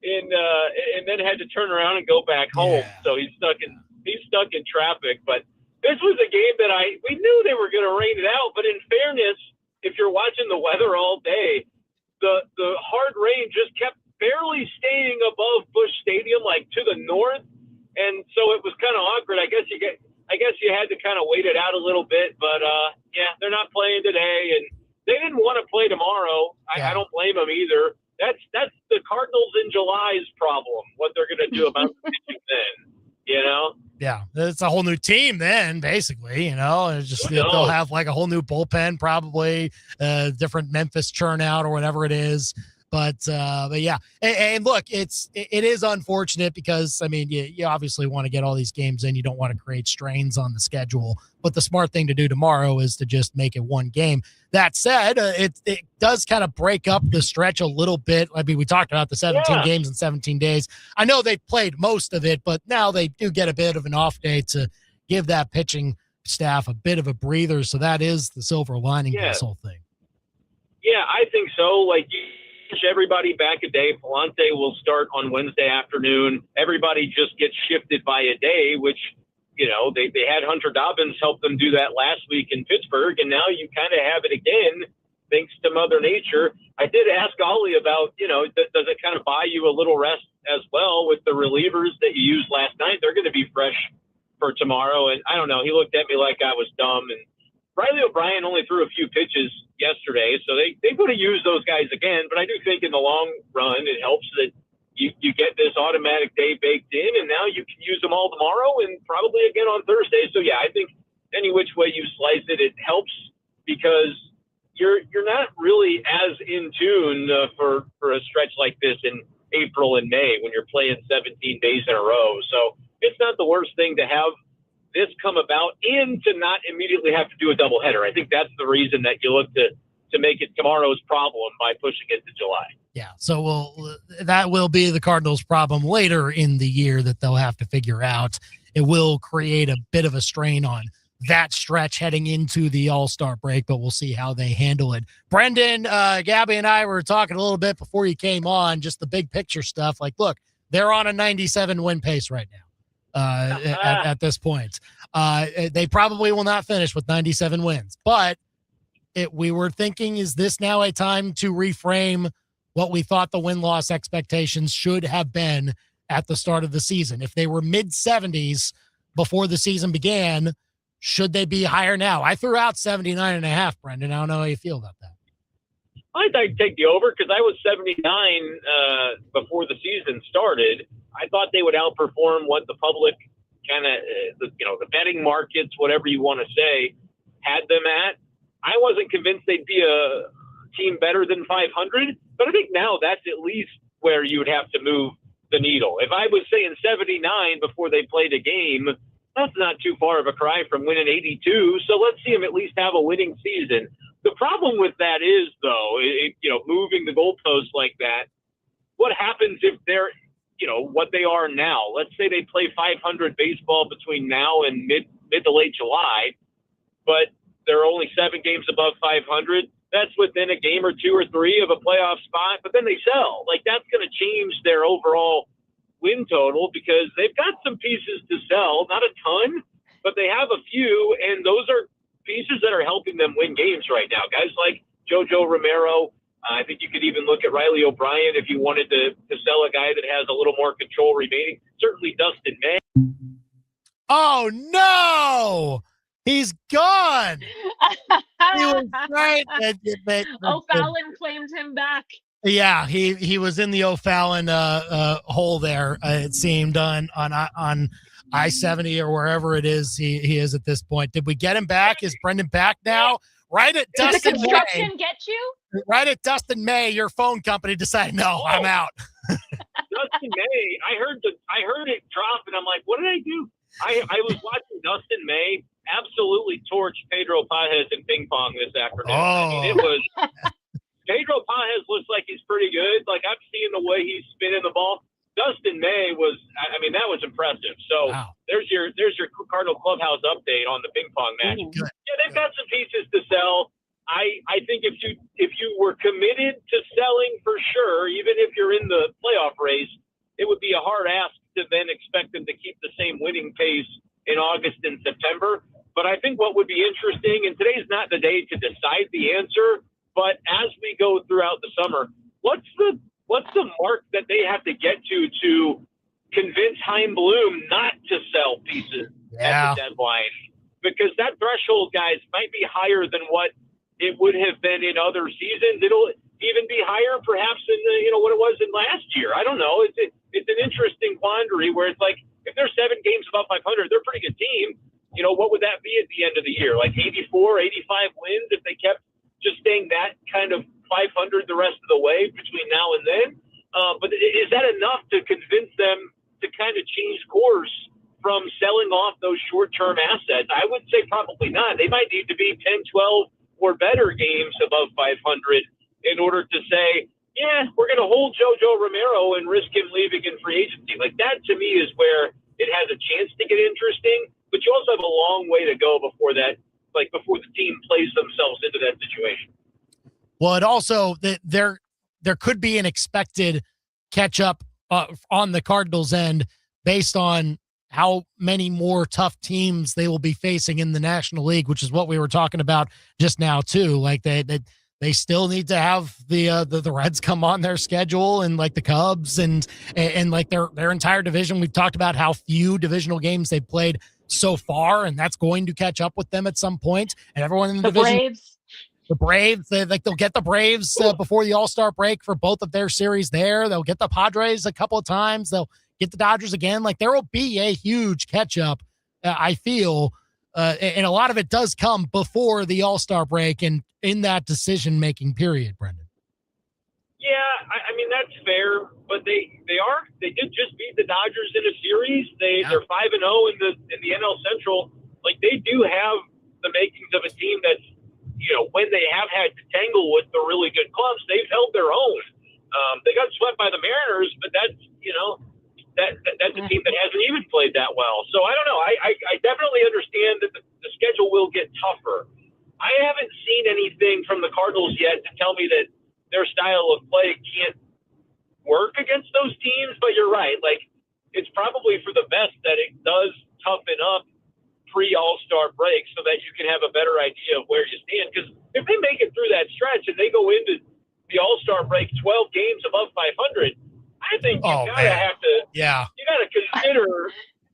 and then had to turn around and go back home. So he's stuck in traffic. But this was a game that we knew they were going to rain it out. But in fairness, if you're watching the weather all day, the hard rain just kept barely staying above Busch Stadium, like to the north. And so it was kind of awkward. I guess you had to kind of wait it out a little bit, but yeah, they're not playing today, and they didn't want to play tomorrow. I don't blame them either. That's the Cardinals in July's problem. What they're going to do about the pitching then, you know? Yeah, it's a whole new team then, basically. It's just they'll have like a whole new bullpen, probably different Memphis churnout or whatever it is. But yeah, and look, it is unfortunate because, I mean, you obviously want to get all these games in. You don't want to create strains on the schedule. But the smart thing to do tomorrow is to just make it one game. That said, it does kind of break up the stretch a little bit. I mean, we talked about the 17 games in 17 days. I know they played most of it, but now they do get a bit of an off day to give that pitching staff a bit of a breather. So that is the silver lining to this whole thing. Yeah, I think so. Like, push everybody back a day. Palante will start on Wednesday afternoon. Everybody just gets shifted by a day, which, they had Hunter Dobbins help them do that last week in Pittsburgh, and now you kind of have it again thanks to Mother Nature. I did ask Ollie about, does it kind of buy you a little rest as well with the relievers that you used last night? They're going to be fresh for tomorrow, and I don't know. He looked at me like I was dumb, and Riley O'Brien only threw a few pitches yesterday, so they could have used those guys again. But I do think in the long run, it helps that you get this automatic day baked in, and now you can use them all tomorrow and probably again on Thursday. So yeah, I think any which way you slice it, it helps because you're not really as in tune for a stretch like this in April and May when you're playing 17 days in a row. So it's not the worst thing to have this come about and to not immediately have to do a doubleheader. I think that's the reason that you look to make it tomorrow's problem by pushing it to July. Yeah, so that will be the Cardinals' problem later in the year that they'll have to figure out. It will create a bit of a strain on that stretch heading into the All-Star break, but we'll see how they handle it. Brendan, Gabby, and I were talking a little bit before you came on, just the big picture stuff. Like, look, they're on a 97 win pace right now at this point. They probably will not finish with 97 wins, but we were thinking, is this now a time to reframe what we thought the win-loss expectations should have been at the start of the season? If they were mid-70s before the season began, should they be higher now? I threw out 79.5, Brendan. I don't know how you feel about that. I'd take the over because I was 79 before the season started. I thought they would outperform what the public kind of, the betting markets, whatever you want to say, had them at. I wasn't convinced they'd be a team better than 500, but I think now that's at least where you would have to move the needle. If I was saying 79 before they played a game, that's not too far of a cry from winning 82. So let's see them at least have a winning season. The problem with that is, though, moving the goalposts like that, what happens if they're, what they are now? Let's say they play 500 baseball between now and mid to late July, but they're only 7 games above 500. That's within a game or 2 or 3 of a playoff spot, but then they sell. Like, that's going to change their overall win total because they've got some pieces to sell, not a ton, but they have a few, and those are pieces that are helping them win games right now. Guys like JoJo Romero, I think you could even look at Riley O'Brien if you wanted to sell a guy that has a little more control remaining. Certainly Dustin May. Oh, no! He's gone! He was right. O'Fallon claimed him back. Yeah, he was in the O'Fallon hole there, it seemed, on I-70 or wherever it is he is at this point. Did we get him back? Is Brendan back now? Right at Dustin May. Did the construction get you? Right at Dustin May, your phone company decided, no, I'm out. Dustin May, I heard it drop, and I'm like, what did I do? I was watching Dustin May absolutely torch Pedro Pajes in ping pong this afternoon. I mean, it was Pedro Pajes looks like he's pretty good. Like, I'm seeing the way he's spinning the ball. Dustin May was, that was impressive. So there's your Cardinal clubhouse update on the ping pong match. Yeah, they've got some pieces to sell. I think if you were committed to selling for sure, even if you're in the playoff race, it would be a hard ask to then expect them to keep the same winning pace in August and September. But I think what would be interesting, and today's not the day to decide the answer, but as we go throughout the summer, what's the mark that they have to get to convince Chaim Bloom not to sell pieces at the deadline? Because that threshold, guys, might be higher than what it would have been in other seasons. It'll even be higher perhaps than what it was in last year. I don't know. It's an interesting quandary where it's like, if they're 7 games above 500, they're a pretty good team. What would that be at the end of the year? Like 84, 85 wins if they kept just staying that kind of 500 the rest of the way between now and then. But is that enough to convince them to kind of change course from selling off those short-term assets? I would say probably not. They might need to be 10, 12 or better games above 500 in order to say, yeah, we're going to hold JoJo Romero and risk him leaving in free agency. Like, that to me is where it has a chance to get interesting, but you also have a long way to go before that, like before the team plays themselves into that situation. Well, it also there could be an expected catch up on the Cardinals end based on how many more tough teams they will be facing in the National League, which is what we were talking about just now too. Like they still need to have the Reds come on their schedule, and like the Cubs and like their entire division. We've talked about how few divisional games they've played so far, and that's going to catch up with them at some point. And everyone in the division. Braves. They'll get the Braves before the All-Star break for both of their series there. They'll get the Padres a couple of times. They'll get the Dodgers again. Like, there will be a huge catch-up, I feel, and a lot of it does come before the All-Star break and in that decision-making period, Brendan. Yeah, I mean, that's fair, but they did just beat the Dodgers in a series. They're 5-0 in the NL Central. Like, they do have the makings of a team that's, when they have had to tangle with the really good clubs, they've held their own. They got swept by the Mariners, but that's a team that hasn't even played that well. So I don't know. I definitely understand that the schedule will get tougher. I haven't seen anything from the Cardinals yet to tell me that their style of play can't work against those teams, but you're right. Like, it's probably for the best that it does toughen up pre-All-Star break so that you can have a better idea of where you stand. Because if they make it through that stretch and they go into the All-Star break 12 games above 500, I think you gotta consider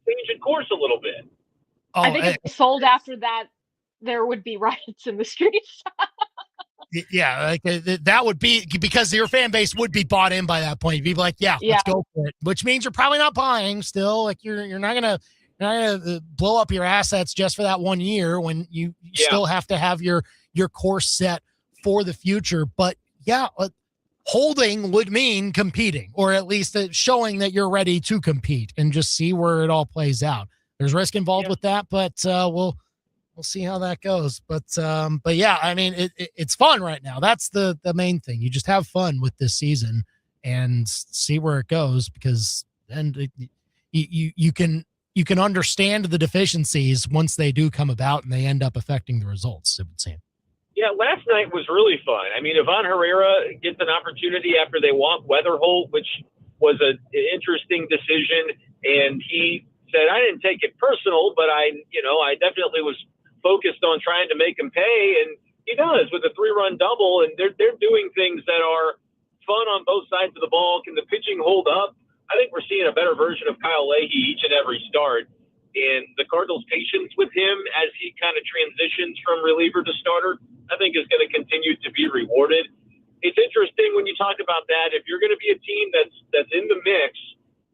changing course a little bit. I think if it's sold after that, there would be riots in the streets. Yeah, like that would be because your fan base would be bought in by that point. You'd be like, yeah, let's go for it. Which means you're probably not buying still. Like you're not gonna blow up your assets just for that 1 year when you still have to have your course set for the future. But yeah, holding would mean competing, or at least showing that you're ready to compete, and just see where it all plays out. There's risk involved with that, but we'll see how that goes. But yeah, I mean, it's fun right now. That's the main thing. You just have fun with this season and see where it goes, because then you can understand the deficiencies once they do come about and they end up affecting the results, it would seem. Yeah, last night was really fun. I mean, Ivan Herrera gets an opportunity after they walk Weatherholt, which was an interesting decision, and he said, I didn't take it personal, but I definitely was focused on trying to make him pay, and he does with a 3-run double, and they're doing things that are fun on both sides of the ball. Can the pitching hold up? I think we're seeing a better version of Kyle Leahy each and every start, and the Cardinals' patience with him as he kind of transitions from reliever to starter, I think is going to continue to be rewarded. It's interesting when you talk about that. If you're going to be a team that's in the mix,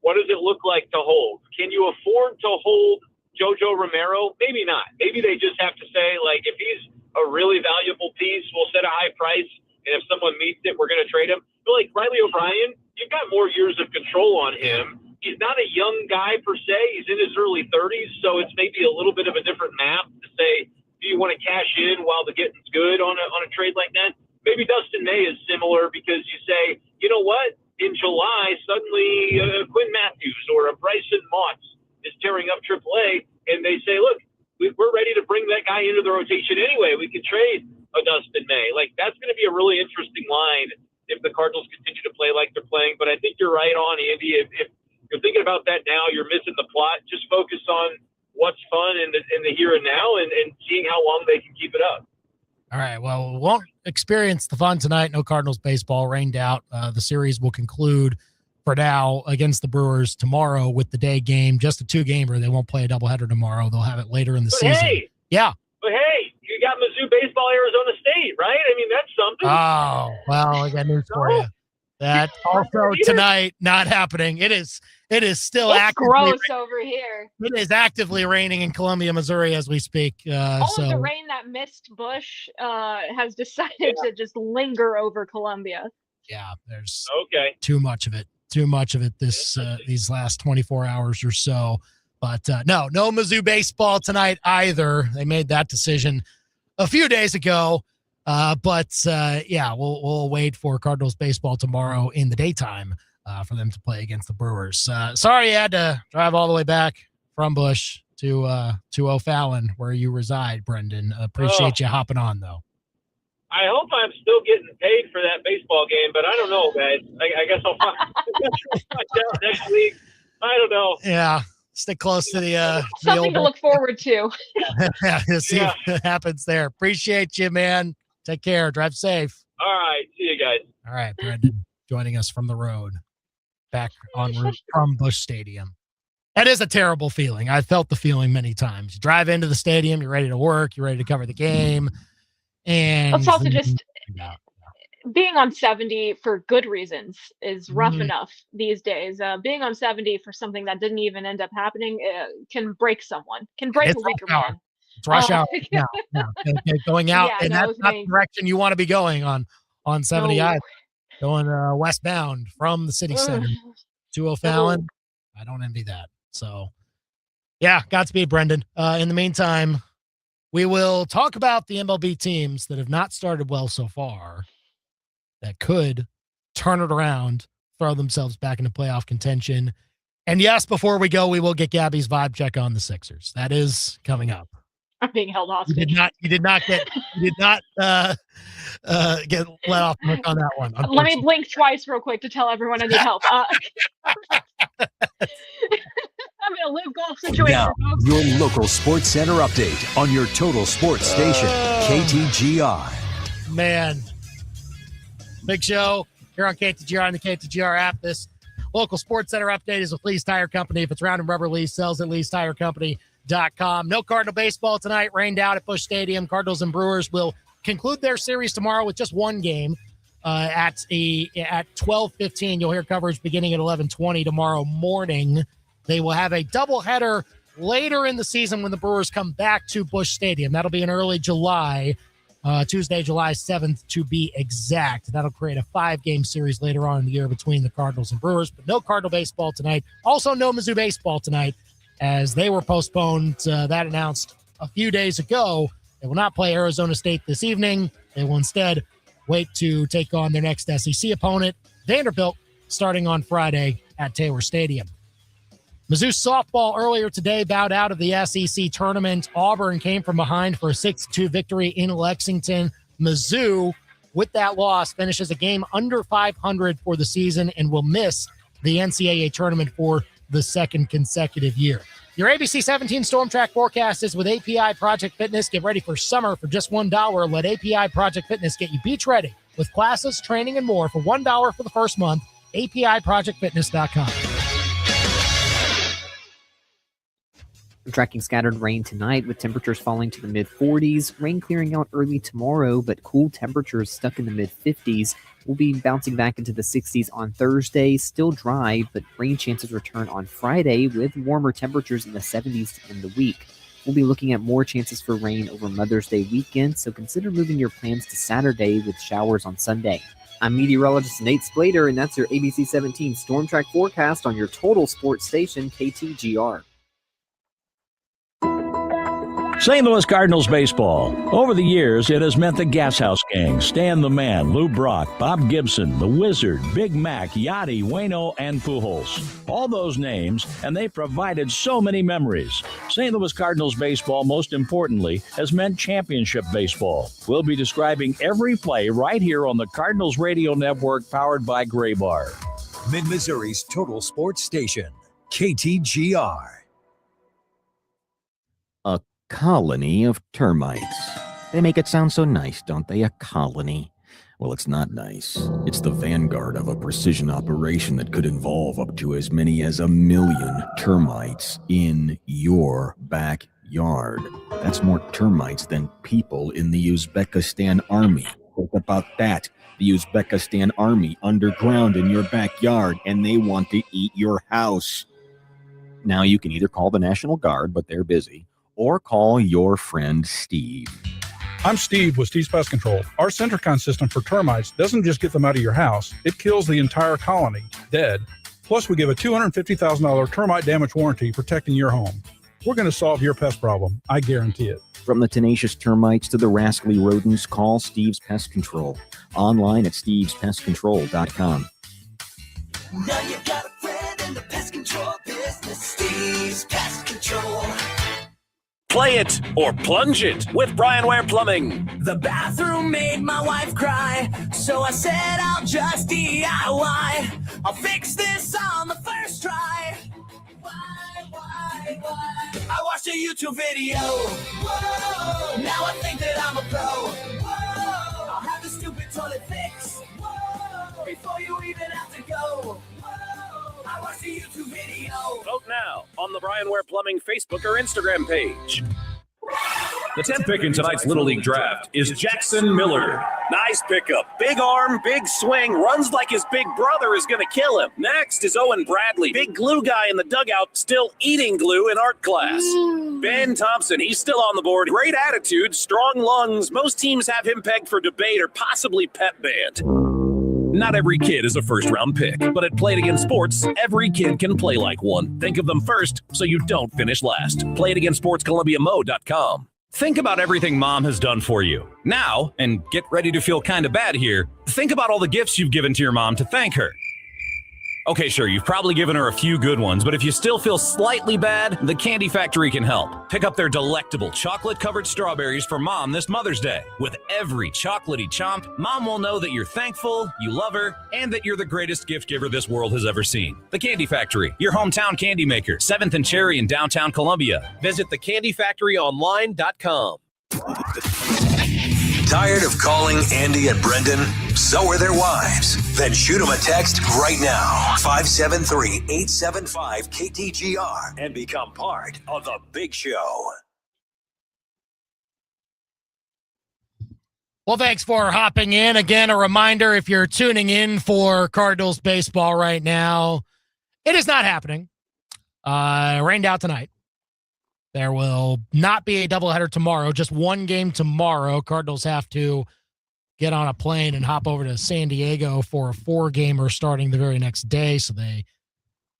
what does it look like to hold? Can you afford to hold Jojo Romero? Maybe not. Maybe they just have to say, like, if he's a really valuable piece, we'll set a high price, and if someone meets it, we're going to trade him. But like Riley O'Brien, you've got more years of control on him. He's not a young guy per se. He's in his early 30s, so it's maybe a little bit of a different map to say, do you want to cash in while the getting's good on a trade like that? Maybe Dustin May is similar, because you say, you know what? In July, suddenly Quinn Matthews or a Bryson Motts is tearing up AAA, and they say, look, we're ready to bring that guy into the rotation anyway. We could trade a Dustin May. Like, that's going to be a really interesting line if the Cardinals continue to play like they're playing. But I think you're right on, Andy. If you're thinking about that now, you're missing the plot. Just focus on what's fun in the here and now, and seeing how long they can keep it up. All right, well, we won't experience the fun tonight. No Cardinals baseball, rained out. The series will conclude for now against the Brewers tomorrow with the day game, just a 2-gamer. They won't play a doubleheader tomorrow. They'll have it later in the season. Hey, yeah. But hey, you got Mizzou baseball, Arizona State, right? I mean, that's something. Oh, well, I got news for you. That also tonight, not happening. It is still actively gross over here. It is actively raining in Columbia, Missouri as we speak. All of the rain that missed Bush has decided to just linger over Columbia. Yeah, there's too much of it these last 24 hours or so. But no Mizzou baseball tonight either. They made that decision a few days ago. But we'll wait for Cardinals baseball tomorrow in the daytime for them to play against the Brewers. Sorry you had to drive all the way back from Bush to O'Fallon, where you reside, Brendan. Appreciate you hopping on, though. I hope I'm still getting paid for that baseball game, but I don't know, guys. I guess I'll find out next week. I don't know. Yeah. Stick close to the something to look forward to. Yeah, see what happens there. Appreciate you, man. Take care. Drive safe. All right. See you guys. All right, Brendan joining us from the road, back en route from Busch Stadium. That is a terrible feeling. I've felt the feeling many times. You drive into the stadium, you're ready to work, you're ready to cover the game. And it's also just being on 70 for good reasons is rough enough these days. Being on 70 for something that didn't even end up happening can break someone, can break a weaker man. It's rush hour now. Going out, and that's not the direction you want to be going on 70 either. Going westbound from the city center to O'Fallon. I don't envy that. So, yeah, Godspeed, Brendan. In the meantime, we will talk about the MLB teams that have not started well so far that could turn it around, throw themselves back into playoff contention. And yes, before we go, we will get Gabby's vibe check on the Sixers. That is coming up. I'm being held hostage. You did not get let off the hook on that one. Let me blink twice real quick to tell everyone I need help. I'm in a live golf situation. Now, folks. your local sports center update on your total sports station, KTGR. Man, big show here on KTGR and the KTGR app. This local sports center update is with Lee's Tire Company. If it's round and rubber, Lee's sells at leastire company.com. MizzouSports.com. No Cardinal baseball tonight. Rained out at Busch Stadium. Cardinals and Brewers will conclude their series tomorrow with just one game at 12:15. You'll hear coverage beginning at 11:20 tomorrow morning. They will have a doubleheader later in the season when the Brewers come back to Busch Stadium. That'll be in early July, Tuesday, July 7th to be exact. That'll create a 5-game series later on in the year between the Cardinals and Brewers, but no Cardinal baseball tonight. Also no Mizzou baseball tonight as they were postponed. That announced a few days ago. They will not play Arizona State this evening. They will instead wait to take on their next SEC opponent, Vanderbilt, starting on Friday at Taylor Stadium. Mizzou softball earlier today bowed out of the SEC tournament. Auburn came from behind for a 6-2 victory in Lexington. Mizzou, with that loss, finishes a game under 500 for the season and will miss the NCAA tournament for the second consecutive year. Your ABC 17 Storm Track forecast is with API Project Fitness. Get ready for summer for just $1. Let API Project Fitness get you beach ready with classes, training, and more for $1 for the first month. APIProjectFitness.com. Tracking scattered rain tonight with temperatures falling to the mid-40s. Rain clearing out early tomorrow, but cool temperatures stuck in the mid-50s. We'll be bouncing back into the 60s on Thursday. Still dry, but rain chances return on Friday with warmer temperatures in the 70s to end the week. We'll be looking at more chances for rain over Mother's Day weekend, so consider moving your plans to Saturday with showers on Sunday. I'm meteorologist Nate Splater, and that's your ABC 17 Storm Track forecast on your total sports station, KTGR. St. Louis Cardinals baseball. Over the years, it has meant the Gas House Gang, Stan the Man, Lou Brock, Bob Gibson, the Wizard, Big Mac, Yachty, Waino, and Pujols. All those names, and they provided so many memories. St. Louis Cardinals baseball, most importantly, has meant championship baseball. We'll be describing every play right here on the Cardinals Radio Network, powered by Gray Bar. Mid-Missouri's total sports station, KTGR. A colony of termites. They make it sound so nice, don't they? A colony. Well, it's not nice. It's the vanguard of a precision operation that could involve up to as many as 1 million termites in your backyard. That's more termites than people in the Uzbekistan army. Think about that. The Uzbekistan army underground in your backyard, and they want to eat your house. Now, you can either call the National Guard, but they're busy, or call your friend Steve. I'm Steve with Steve's Pest Control. Our Centricon system for termites doesn't just get them out of your house, it kills the entire colony, dead. Plus, we give a $250,000 termite damage warranty protecting your home. We're going to solve your pest problem, I guarantee it. From the tenacious termites to the rascally rodents, call Steve's Pest Control. Online at stevespestcontrol.com. Now you got a friend in the pest control business, Steve's Pest Control. Play it or plunge it with Brian Ware Plumbing. The bathroom made my wife cry, so I said I'll just DIY. I'll fix this on the first try. Why? I watched a YouTube video. Whoa, now I think that I'm a pro. Whoa, I'll have the stupid toilet fixed. Whoa, before you even have to go. I watched a YouTube video. Vote now on the Brian Ware Plumbing Facebook or Instagram page. The 10th pick in tonight's Little League draft is Jackson Miller. Nice pickup. Big arm, big swing, runs like his big brother is going to kill him. Next is Owen Bradley. Big glue guy in the dugout, still eating glue in art class. Ben Thompson, he's still on the board. Great attitude, strong lungs. Most teams have him pegged for debate or possibly pep band. Not every kid is a first-round pick, but at Play It Again Sports, every kid can play like one. Think of them first so you don't finish last. Play It Again Sports, ColumbiaMo.com. Think about everything Mom has done for you. Now, and get ready to feel kind of bad here, think about all the gifts you've given to your mom to thank her. Okay, sure, you've probably given her a few good ones, but if you still feel slightly bad, the Candy Factory can help. Pick up their delectable chocolate-covered strawberries for Mom this Mother's Day. With every chocolatey chomp, Mom will know that you're thankful, you love her, and that you're the greatest gift giver this world has ever seen. The Candy Factory, your hometown candy maker, 7th and Cherry in downtown Columbia. Visit thecandyfactoryonline.com. Tired of calling Andy and Brendan? So are their wives. Then shoot them a text right now. 573-875-KTGR and become part of the Big Show. Well, thanks for hopping in. Again, a reminder, if you're tuning in for Cardinals baseball right now, it is not happening. It rained out tonight. There will not be a doubleheader tomorrow, just one game tomorrow. Cardinals have to get on a plane and hop over to San Diego for a 4-gamer starting the very next day, so they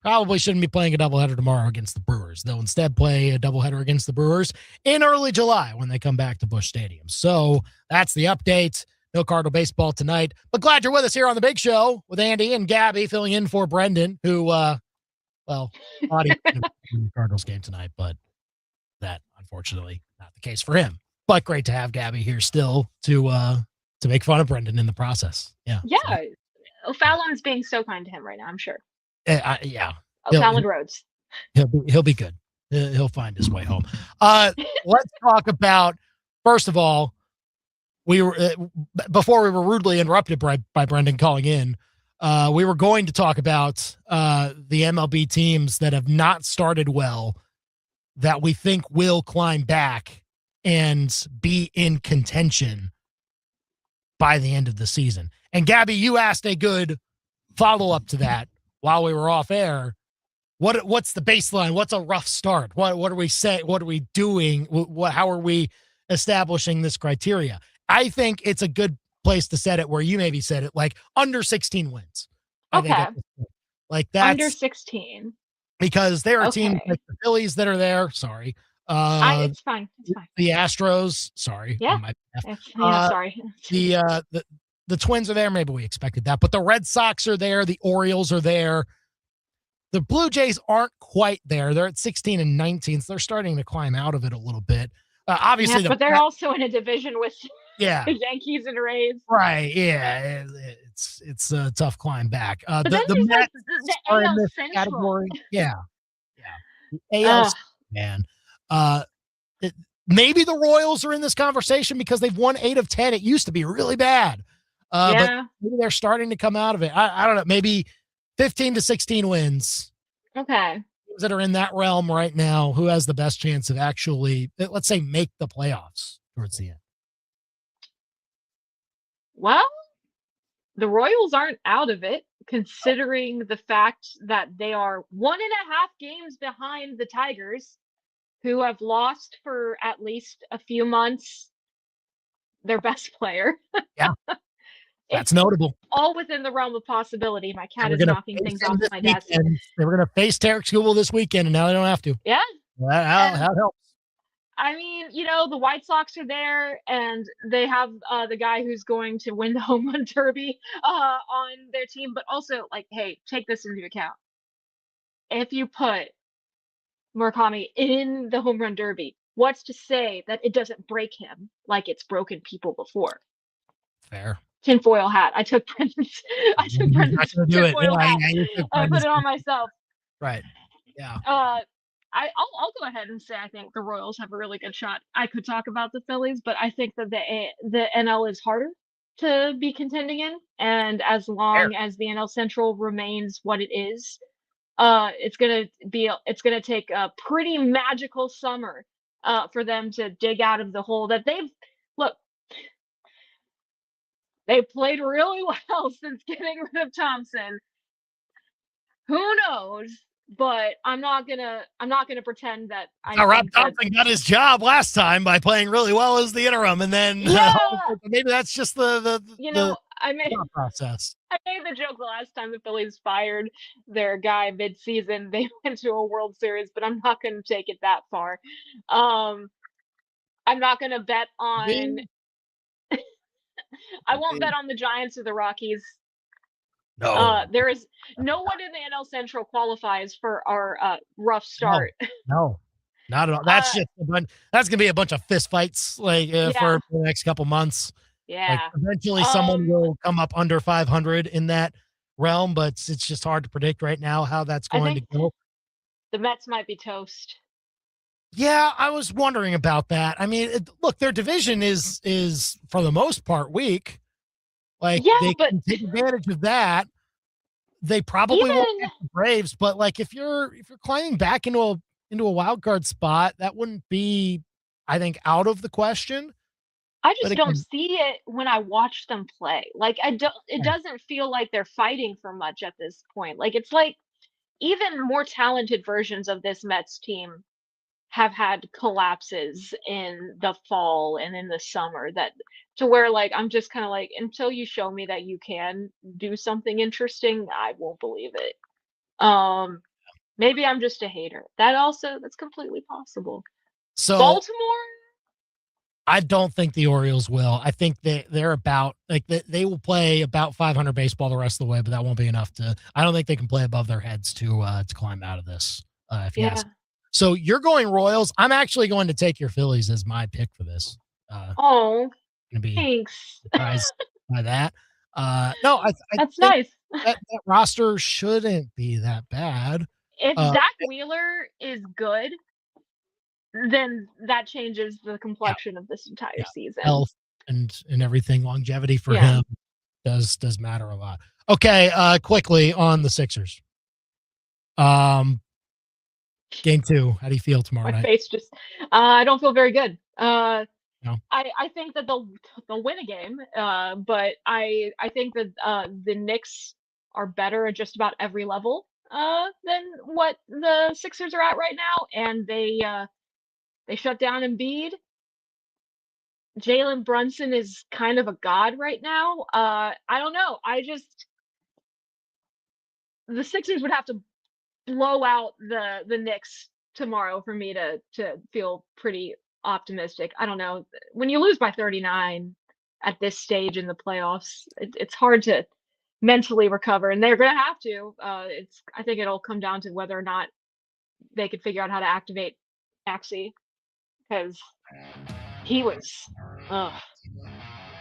probably shouldn't be playing a doubleheader tomorrow against the Brewers. They'll instead play a doubleheader against the Brewers in early July when they come back to Busch Stadium. So that's the update. No Cardinal baseball tonight, but glad you're with us here on the Big Show with Andy and Gabby filling in for Brendan, who, thought he was in the Cardinals game tonight, but that unfortunately not the case for him. But great to have Gabby here still to make fun of Brendan in the process. Yeah. O'Fallon's being so kind to him right now, I'm sure. Yeah. O'Fallon Rhodes. He'll be good. He'll find his way home. Let's talk about, first of all, before we were rudely interrupted by Brendan calling in, we were going to talk about the MLB teams that have not started well that we think will climb back and be in contention by the end of the season. And Gabby, you asked a good follow-up to that while we were off air. What's the baseline? What's a rough start? What are we saying? What are we doing? How are we establishing this criteria? I think it's a good place to set it where you maybe said it, like under 16 wins. Okay. Like that's under 16. Because there are teams like the Phillies that are there. Sorry. It's fine. It's fine. The Astros. Sorry. Yeah. Sorry. The Twins are there. Maybe we expected that, but the Red Sox are there. The Orioles are there. The Blue Jays aren't quite there. They're at 16 and 19. So they're starting to climb out of it a little bit. Obviously, but they're also in a division with the Yankees and Rays. Right. Yeah. It's a tough climb back. But then the Mets the are in AL this Central. category. Yeah. The AL, man. Maybe the Royals are in this conversation because they've won 8 of 10. It used to be really bad. But maybe they're starting to come out of it. I don't know. Maybe 15 to 16 wins. Okay. Teams that are in that realm right now, who has the best chance of actually, let's say, make the playoffs towards the end? Well, the Royals aren't out of it, considering the fact that they are 1.5 games behind the Tigers, who have lost for at least a few months their best player. Yeah. That's notable. All within the realm of possibility. My cat is knocking things off my desk. They were going to face Tarik Skubal this weekend, and now they don't have to. Yeah. That helps. I mean, the White Sox are there, and they have the guy who's going to win the home run derby on their team. But also, hey, take this into account. If you put Murakami in the home run derby, what's to say that it doesn't break him like it's broken people before? Fair. Tinfoil hat. I took Brendan's tinfoil hat. I put it on myself. Right. Yeah. I'll go ahead and say I think the Royals have a really good shot. I could talk about the Phillies, but I think that the NL is harder to be contending in, and as long as the NL Central remains what it is, it's gonna take a pretty magical summer for them to dig out of the hole that they played really well since getting rid of Thompson. Who knows? But I'm not gonna pretend that Rob Thompson got his job last time by playing really well as the interim, and then maybe that's just the I made process. I made the joke the last time the Phillies fired their guy mid-season. They went to a World Series, but I'm not going to take it that far. I'm not going to bet on. I won't bet on the Giants or the Rockies. No. There is no one in the NL Central qualifies for our rough start. No, not at all. That's that's gonna be a bunch of fist fights for the next couple months. Yeah. Eventually, someone will come up under 500 in that realm, but it's just hard to predict right now how that's going to go. The Mets might be toast. Yeah, I was wondering about that. I mean, look, their division is for the most part weak. Like they can take advantage of that. They probably won't get the Braves, but like if you're climbing back into a wild card spot, that wouldn't be, I think, out of the question. I just don't see it when I watch them play. Like it doesn't feel like they're fighting for much at this point. Like it's like even more talented versions of this Mets team have had collapses in the fall and in the summer that to where like I'm just kind of like, until you show me that you can do something interesting, I won't believe it. Maybe I'm just a hater. That's completely possible. So Baltimore, I don't think the Orioles will. I think they're about like they will play about 500 baseball the rest of the way, but that won't be enough I don't think they can play above their heads to climb out of this. If you ask. So you're going Royals. I'm actually going to take your Phillies as my pick for this. Gonna be thanks. Surprised by that. No, that's nice. that roster shouldn't be that bad. If Zach Wheeler is good, then that changes the complexion of this entire season. Health and everything, longevity for him does matter a lot. Okay, quickly on the Sixers. Game 2. How do you feel tomorrow night? My face just I don't feel very good. No. I think that they'll win a game, but I think that the Knicks are better at just about every level than what the Sixers are at right now, and they shut down Embiid. Jalen Brunson is kind of a god right now. I don't know. The Sixers would have to blow out the Knicks tomorrow for me to feel pretty optimistic. I don't know. When you lose by 39 at this stage in the playoffs, it's hard to mentally recover, and they're going to have to. I think it'll come down to whether or not they could figure out how to activate Maxey, because he was.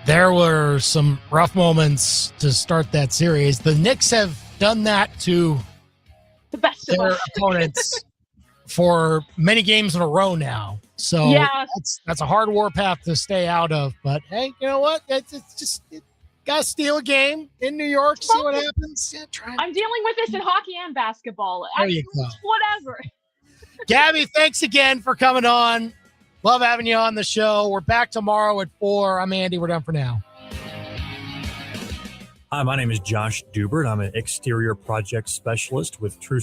There were some rough moments to start that series. The Knicks have done that to the best of their us. opponents for many games in a row now. So that's a hard warpath to stay out of. But hey, you know what? It's just gotta steal a game in New York, see what happens. Yeah, I'm dealing with this in hockey and basketball. There you go. Whatever. Gabby, thanks again for coming on. Love having you on the show. We're back tomorrow at 4. I'm Andy. We're done for now. Hi, my name is Josh Dubert. I'm an exterior project specialist with True